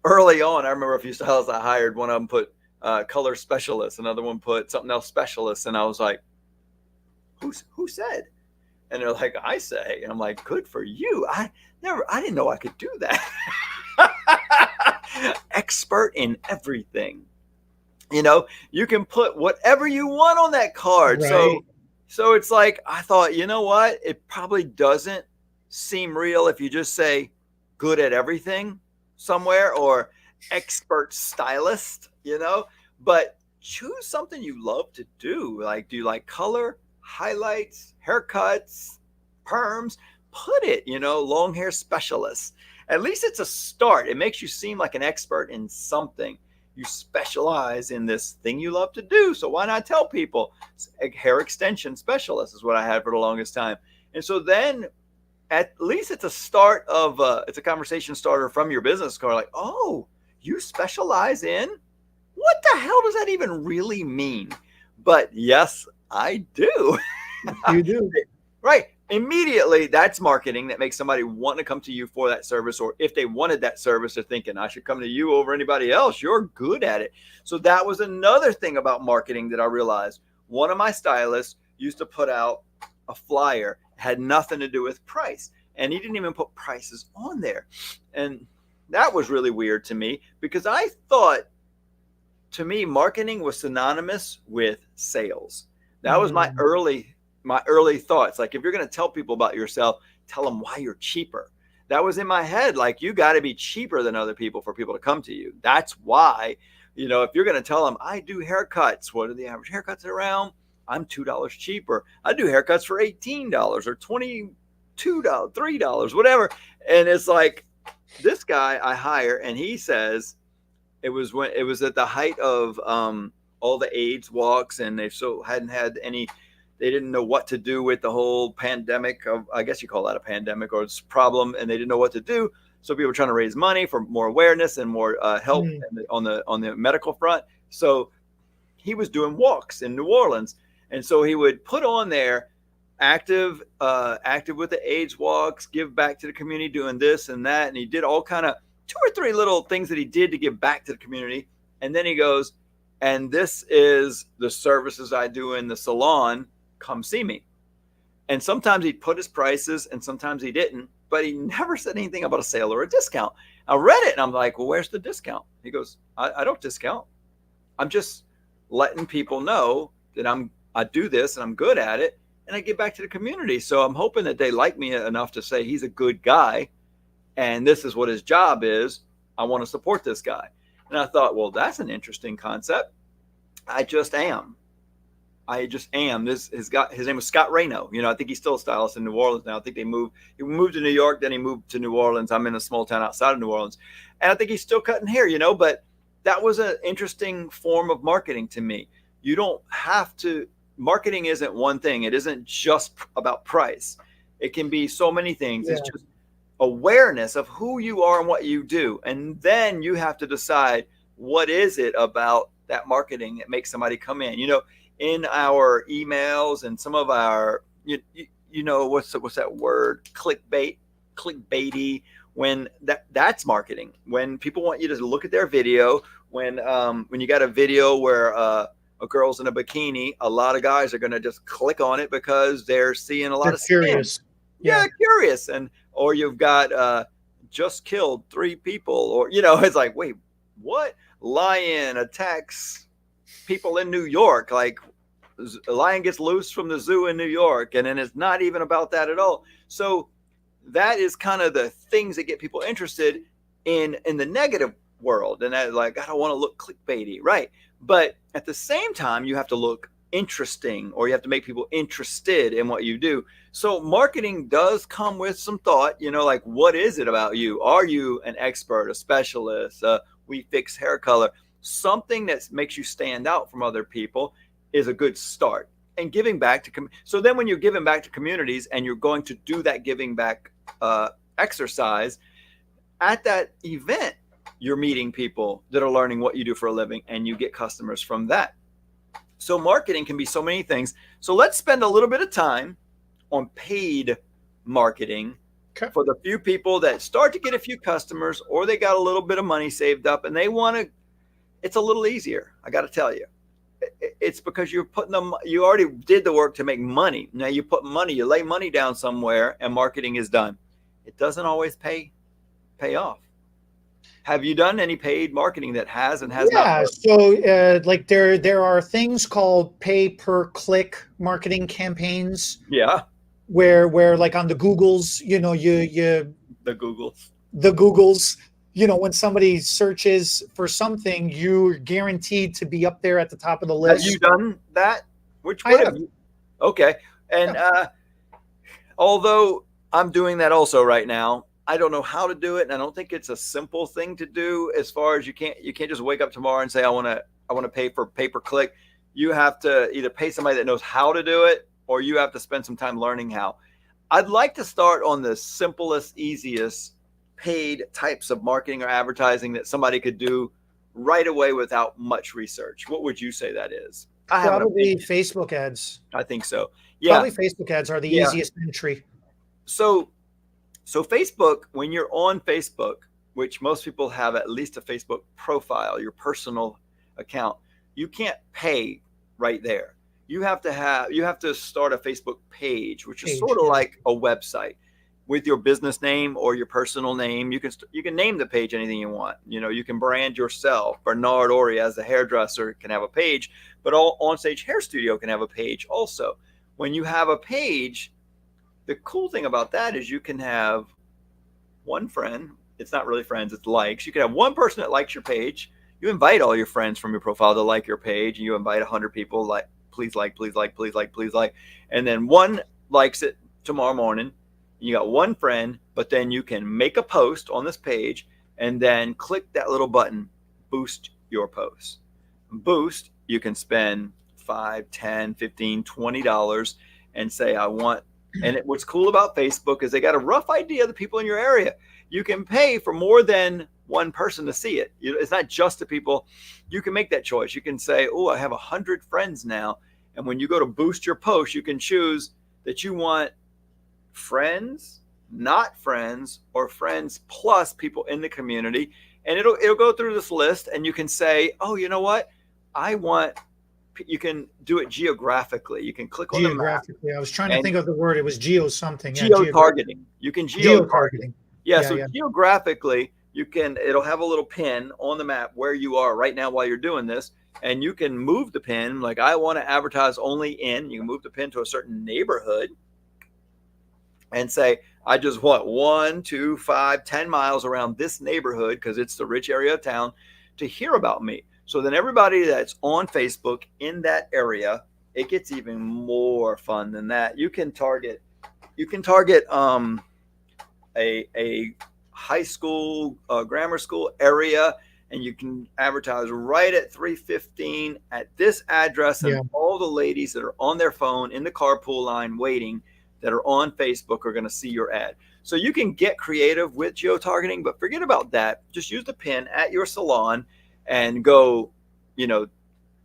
[SPEAKER 2] early on, I remember a few stylists I hired, one of them put color specialist, another one put something else specialist. And I was like, who said? And they're like, I say. And I'm like, good for you. I didn't know I could do that. Expert in everything. You know, you can put whatever you want on that card.
[SPEAKER 1] Right.
[SPEAKER 2] So it's like, I thought, you know what? It probably doesn't seem real if you just say good at everything somewhere or expert stylist, you know, but choose something you love to do. Like, do you like color, highlights, haircuts, perms? Put it, you know, long hair specialist. At least it's a start. It makes you seem like an expert in something. You specialize in this thing you love to do. So why not tell people? Hair extension specialist is what I had for the longest time. And so then at least it's a start of it's a conversation starter from your business card. Like, oh, you specialize in? What the hell does that even really mean? But yes, I do.
[SPEAKER 1] You do.
[SPEAKER 2] Right. Immediately, that's marketing that makes somebody want to come to you for that service. Or if they wanted that service, they're thinking, I should come to you over anybody else. You're good at it. So that was another thing about marketing that I realized. One of my stylists used to put out a flyer, had nothing to do with price. And he didn't even put prices on there. And that was really weird to me, because I thought, to me, marketing was synonymous with sales. That was my early thoughts. Like, if you're going to tell people about yourself, tell them why you're cheaper. That was in my head. Like, you got to be cheaper than other people for people to come to you. That's why, if you're going to tell them, I do haircuts, what are the average haircuts around? I'm $2 cheaper. I do haircuts for $18 or $22, $3, whatever. And it's like, this guy I hire, and he says, it was at the height of all the AIDS walks, and they hadn't had any. They didn't know what to do with the whole pandemic of, I guess you call that a pandemic or it's problem, and they didn't know what to do. So people were trying to raise money for more awareness and more help on the medical front. So he was doing walks in New Orleans, and so he would put on there active with the AIDS walks, give back to the community, doing this and that, and he did all kind of 2 or 3 little things that he did to give back to the community. And then he goes, and this is the services I do in the salon. Come see me. And sometimes he'd put his prices and sometimes he didn't, but he never said anything about a sale or a discount. I read it and I'm like, well, where's the discount? He goes, I don't discount. I'm just letting people know that I do this and I'm good at it, and I give back to the community. So I'm hoping that they like me enough to say he's a good guy, and this is what his job is. I want to support this guy. And I thought, well, that's an interesting concept. I just am. His name was Scott Reno. I think he's still a stylist in New Orleans now. I think he moved to New York, then he moved to New Orleans. I'm in a small town outside of New Orleans. And I think he's still cutting hair, but that was an interesting form of marketing to me. You don't have to, marketing isn't one thing. It isn't just about price. It can be so many things. Yeah. It's just awareness of who you are and what you do. And then you have to decide, what is it about that marketing that makes somebody come in? In our emails and some of our, what's that word? Clickbaity. When that's marketing. When people want you to look at their video, when you got a video where a girl's in a bikini, a lot of guys are going to just click on it because they're seeing a lot of
[SPEAKER 1] curious.
[SPEAKER 2] Skin. Yeah, curious. Or you've got just killed 3 people, or it's like, wait, what? Lion attacks people in New York. Like, a lion gets loose from the zoo in New York, and then it's not even about that at all. So that is kind of the things that get people interested in the negative world. And that, like, I don't want to look clickbaity, right? But at the same time, you have to look interesting, or you have to make people interested in what you do. So marketing does come with some thought, like, what is it about you? Are you an expert, a specialist? We fix hair color. Something that makes you stand out from other people is a good start. And giving back to so then when you're giving back to communities and you're going to do that giving back exercise at that event, you're meeting people that are learning what you do for a living, and you get customers from that. So marketing can be so many things. So let's spend a little bit of time on paid marketing for the few people that start to get a few customers, or they got a little bit of money saved up and they want to. It's a little easier, I got to tell you. It's because you already did the work to make money. Now you lay money down somewhere, and marketing is done. It doesn't always pay off. Have you done any paid marketing that has and has not?
[SPEAKER 1] Yeah. So like there are things called pay per click marketing campaigns.
[SPEAKER 2] Yeah.
[SPEAKER 1] Where like on the Googles, the Googles, when somebody searches for something, you're guaranteed to be up there at the top of the list.
[SPEAKER 2] Have you done that? Which one have you? Okay. And although I'm doing that also right now, I don't know how to do it, and I don't think it's a simple thing to do. As far as you can't just wake up tomorrow and say, I want to pay for pay per click. You have to either pay somebody that knows how to do it, or you have to spend some time learning how. I'd like to start on the simplest, easiest paid types of marketing or advertising that somebody could do right away without much research. What would you say that is?
[SPEAKER 1] Probably Facebook ads.
[SPEAKER 2] I think so. Yeah.
[SPEAKER 1] Probably Facebook ads are the easiest entry.
[SPEAKER 2] So Facebook, when you're on Facebook, which most people have at least a Facebook profile, your personal account, you can't pay right there. you have to start a Facebook page, which is
[SPEAKER 1] Page.
[SPEAKER 2] sort of
[SPEAKER 1] Yeah.
[SPEAKER 2] like a website with your business name or your personal name. You can name the page anything you want. You can brand yourself. Bernard Ori, as the hairdresser, can have a page, but all On-Stage Hair Studio can have a page also. When you have a page, the cool thing about that is you can have one friend. It's not really friends, it's likes. You can have one person that likes your page. You invite all your friends from your profile to like your page, and you invite 100 people, like, please like, please like, please like, please like. And then one likes it tomorrow morning. You got one friend, but then you can make a post on this page and then click that little button, boost your post. Boost, you can spend $5, $10, $15, $20 and say, I want. And what's cool about Facebook is they got a rough idea of the people in your area. You can pay for more than one person to see it. It's not just the people. You can make that choice. You can say, oh, I have 100 friends now. And when you go to boost your post, you can choose that you want friends, not friends, or friends plus people in the community. And it'll go through this list, and you can say, oh, you know what? You can do it geographically. You can click on the map.
[SPEAKER 1] Geographically. I was trying to think of the word. It was geo something. Yeah,
[SPEAKER 2] Geo-targeting. You can
[SPEAKER 1] geo-targeting.
[SPEAKER 2] Yeah, so geographically, it'll have a little pin on the map where you are right now while you're doing this, and you can move the pin. Like, I want to advertise only you can move the pin to a certain neighborhood and say, I just want 1, 2, 5, 10 miles around this neighborhood, because it's the rich area of town, to hear about me. So then everybody that's on Facebook in that area, it gets even more fun than that. You can target a high school, grammar school area, and you can advertise right at 3:15 at this address, and all the ladies that are on their phone in the carpool line waiting that are on Facebook are going to see your ad. So you can get creative with geo-targeting, but forget about that. Just use the pin at your salon and go,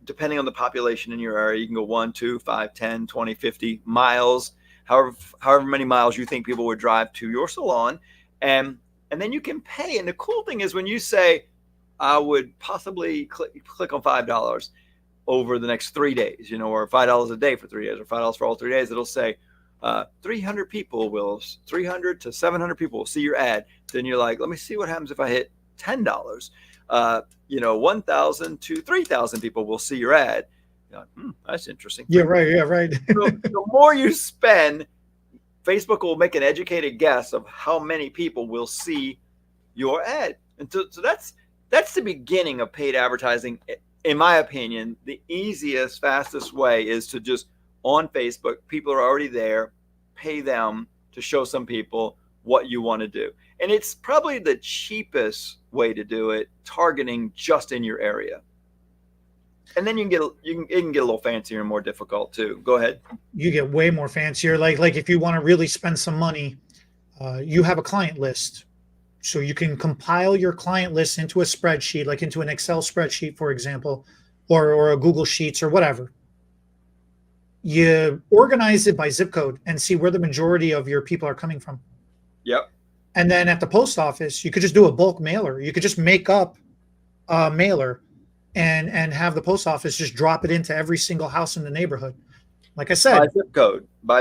[SPEAKER 2] depending on the population in your area, you can go 1, 2, 5, 10, 20, 50 miles, however many miles you think people would drive to your salon. And then you can pay. And the cool thing is, when you say, I would possibly click on $5 over the next 3 days, or $5 a day for 3 days, or $5 for all 3 days, it'll say 300 to 700 people will see your ad. Then you're like, let me see what happens if I hit $10. 1,000 to 3,000 people will see your ad. You're like, that's interesting.
[SPEAKER 1] Yeah, right.
[SPEAKER 2] So the more you spend, Facebook will make an educated guess of how many people will see your ad. And so that's the beginning of paid advertising. In my opinion, the easiest, fastest way is to just, on Facebook, people are already there, pay them to show some people what you want to do. And it's probably the cheapest way to do it, targeting just in your area. And then it can get a little fancier and more difficult too. Go ahead.
[SPEAKER 1] You get way more fancier. Like if you want to really spend some money, you have a client list. So you can compile your client list into a spreadsheet, like into an Excel spreadsheet, for example, or a Google Sheets or whatever. You organize it by zip code and see where the majority of your people are coming from.
[SPEAKER 2] Yep.
[SPEAKER 1] And then at the post office, you could just do a bulk mailer. You could just make up a mailer and have the post office just drop it into every single house in the neighborhood. Like I said,
[SPEAKER 2] by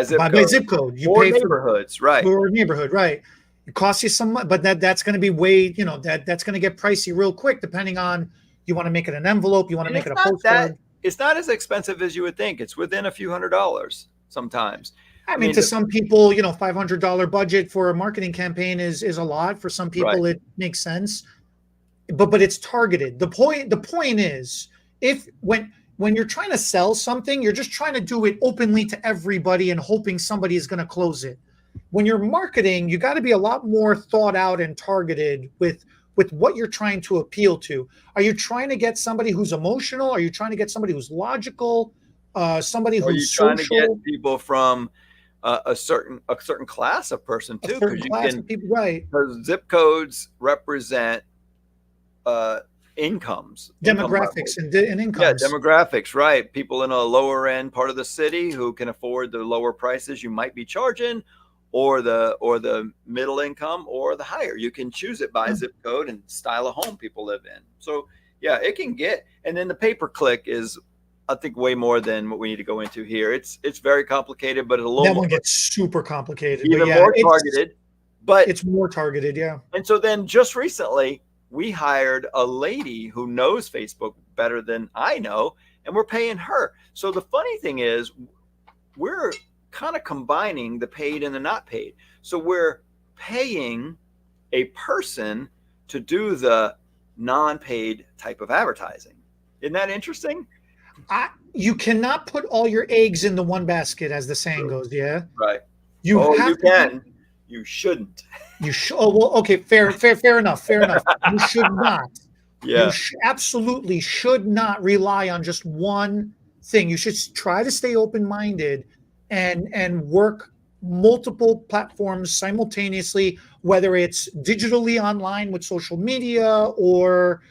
[SPEAKER 2] zip code.
[SPEAKER 1] You
[SPEAKER 2] pay
[SPEAKER 1] neighborhoods,
[SPEAKER 2] right?
[SPEAKER 1] For neighborhood, right? It costs you some money, but that's going to be way, that's going to get pricey real quick, depending on, you want to make it an envelope, you want to make it a postcard.
[SPEAKER 2] It's not as expensive as you would think. It's within a few $100s sometimes.
[SPEAKER 1] I mean, to some people, $500 budget for a marketing campaign is a lot. For some people, right, it makes sense, but it's targeted. The point is, when you're trying to sell something, you're just trying to do it openly to everybody and hoping somebody is going to close it. When you're marketing, you got to be a lot more thought out and targeted with what you're trying to appeal to. Are you trying to get somebody who's emotional? Are you trying to get somebody who's logical? Somebody who's social? Are you trying to get
[SPEAKER 2] people from a certain class of person too? Because zip codes represent incomes,
[SPEAKER 1] demographics, and incomes.
[SPEAKER 2] Yeah, demographics, right? People in a lower end part of the city who can afford the lower prices you might be charging, or the middle income, or the higher. You can choose it by zip code and style of home people live in. So yeah, it can get. And then the pay per click is I think way more than what we need to go into here. It's very complicated, but it's a little
[SPEAKER 1] That
[SPEAKER 2] more,
[SPEAKER 1] one gets super complicated, but
[SPEAKER 2] even
[SPEAKER 1] yeah,
[SPEAKER 2] more targeted. But
[SPEAKER 1] it's more targeted. Yeah.
[SPEAKER 2] and so then just recently we hired a lady who knows Facebook better than I know, and we're paying her. So the funny thing is, we're kind of combining the paid and the not paid. So we're paying a person to do the non-paid type of advertising. Isn't that interesting?
[SPEAKER 1] You cannot put all your eggs in the one basket, as the saying goes. Yeah.
[SPEAKER 2] Right.
[SPEAKER 1] You
[SPEAKER 2] Oh,
[SPEAKER 1] have
[SPEAKER 2] you
[SPEAKER 1] to.
[SPEAKER 2] can. You shouldn't.
[SPEAKER 1] You should. Oh, well, okay. Fair enough. Fair enough. You should not.
[SPEAKER 2] Yeah.
[SPEAKER 1] Absolutely should not rely on just one thing. You should try to stay open-minded and work multiple platforms simultaneously, whether it's digitally online with social media or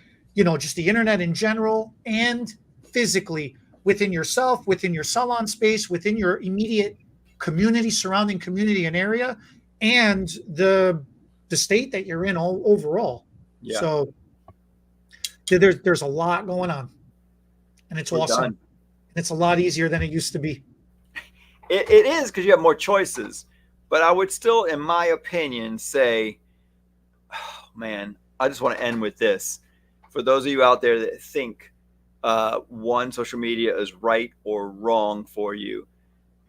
[SPEAKER 1] just the internet in general, and physically within yourself, within your salon space, within your immediate community, surrounding community and area, and the state that you're in all overall.
[SPEAKER 2] Yeah.
[SPEAKER 1] So there's a lot going on, and it's awesome. And it's a lot easier than it used to be.
[SPEAKER 2] It is, because you have more choices. But I would still, in my opinion, say, oh, man, I just want to end with this. For those of you out there that think one, social media is right or wrong for you,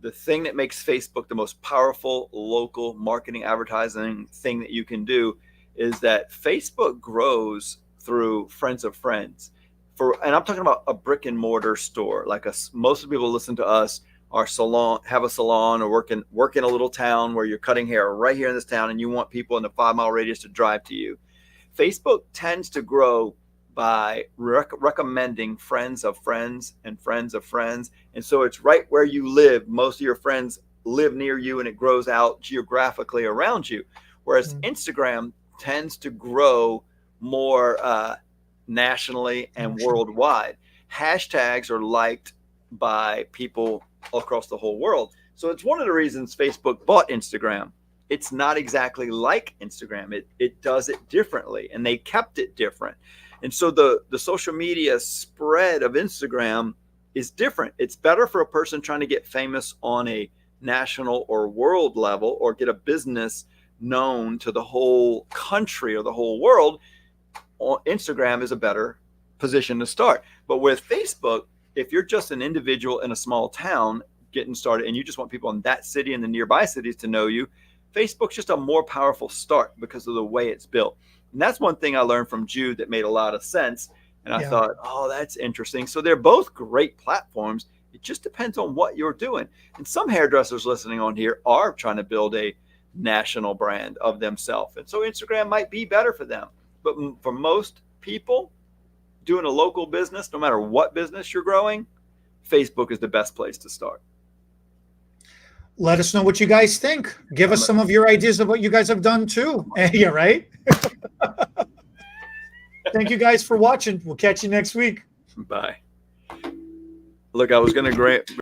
[SPEAKER 2] the thing that makes Facebook the most powerful local marketing advertising thing that you can do is that Facebook grows through friends of friends. And I'm talking about a brick and mortar store. Like most of the people listen to us are have a salon or work in a little town where you're cutting hair right here in this town, and you want people in the 5-mile radius to drive to you. Facebook tends to grow by recommending friends of friends and friends of friends. And so it's right where you live. Most of your friends live near you, and it grows out geographically around you. Whereas Instagram tends to grow more nationally and worldwide. Hashtags are liked by people across the whole world. So it's one of the reasons Facebook bought Instagram. It's not exactly like Instagram. It does it differently, and they kept it different. And so the social media spread of Instagram is different. It's better for a person trying to get famous on a national or world level, or get a business known to the whole country or the whole world. Instagram is a better position to start. But with Facebook, if you're just an individual in a small town getting started, and you just want people in that city and the nearby cities to know you, Facebook's just a more powerful start because of the way it's built. And that's one thing I learned from Jude that made a lot of sense. And I thought, oh, that's interesting. So they're both great platforms. It just depends on what you're doing. And some hairdressers listening on here are trying to build a national brand of themselves. And so Instagram might be better for them. But for most people doing a local business, no matter what business you're growing, Facebook is the best place to start.
[SPEAKER 1] Let us know what you guys think. Give us some of your ideas of what you guys have done too. Yeah, right? Thank you guys for watching. We'll catch you next week.
[SPEAKER 2] Bye. Look, I was going to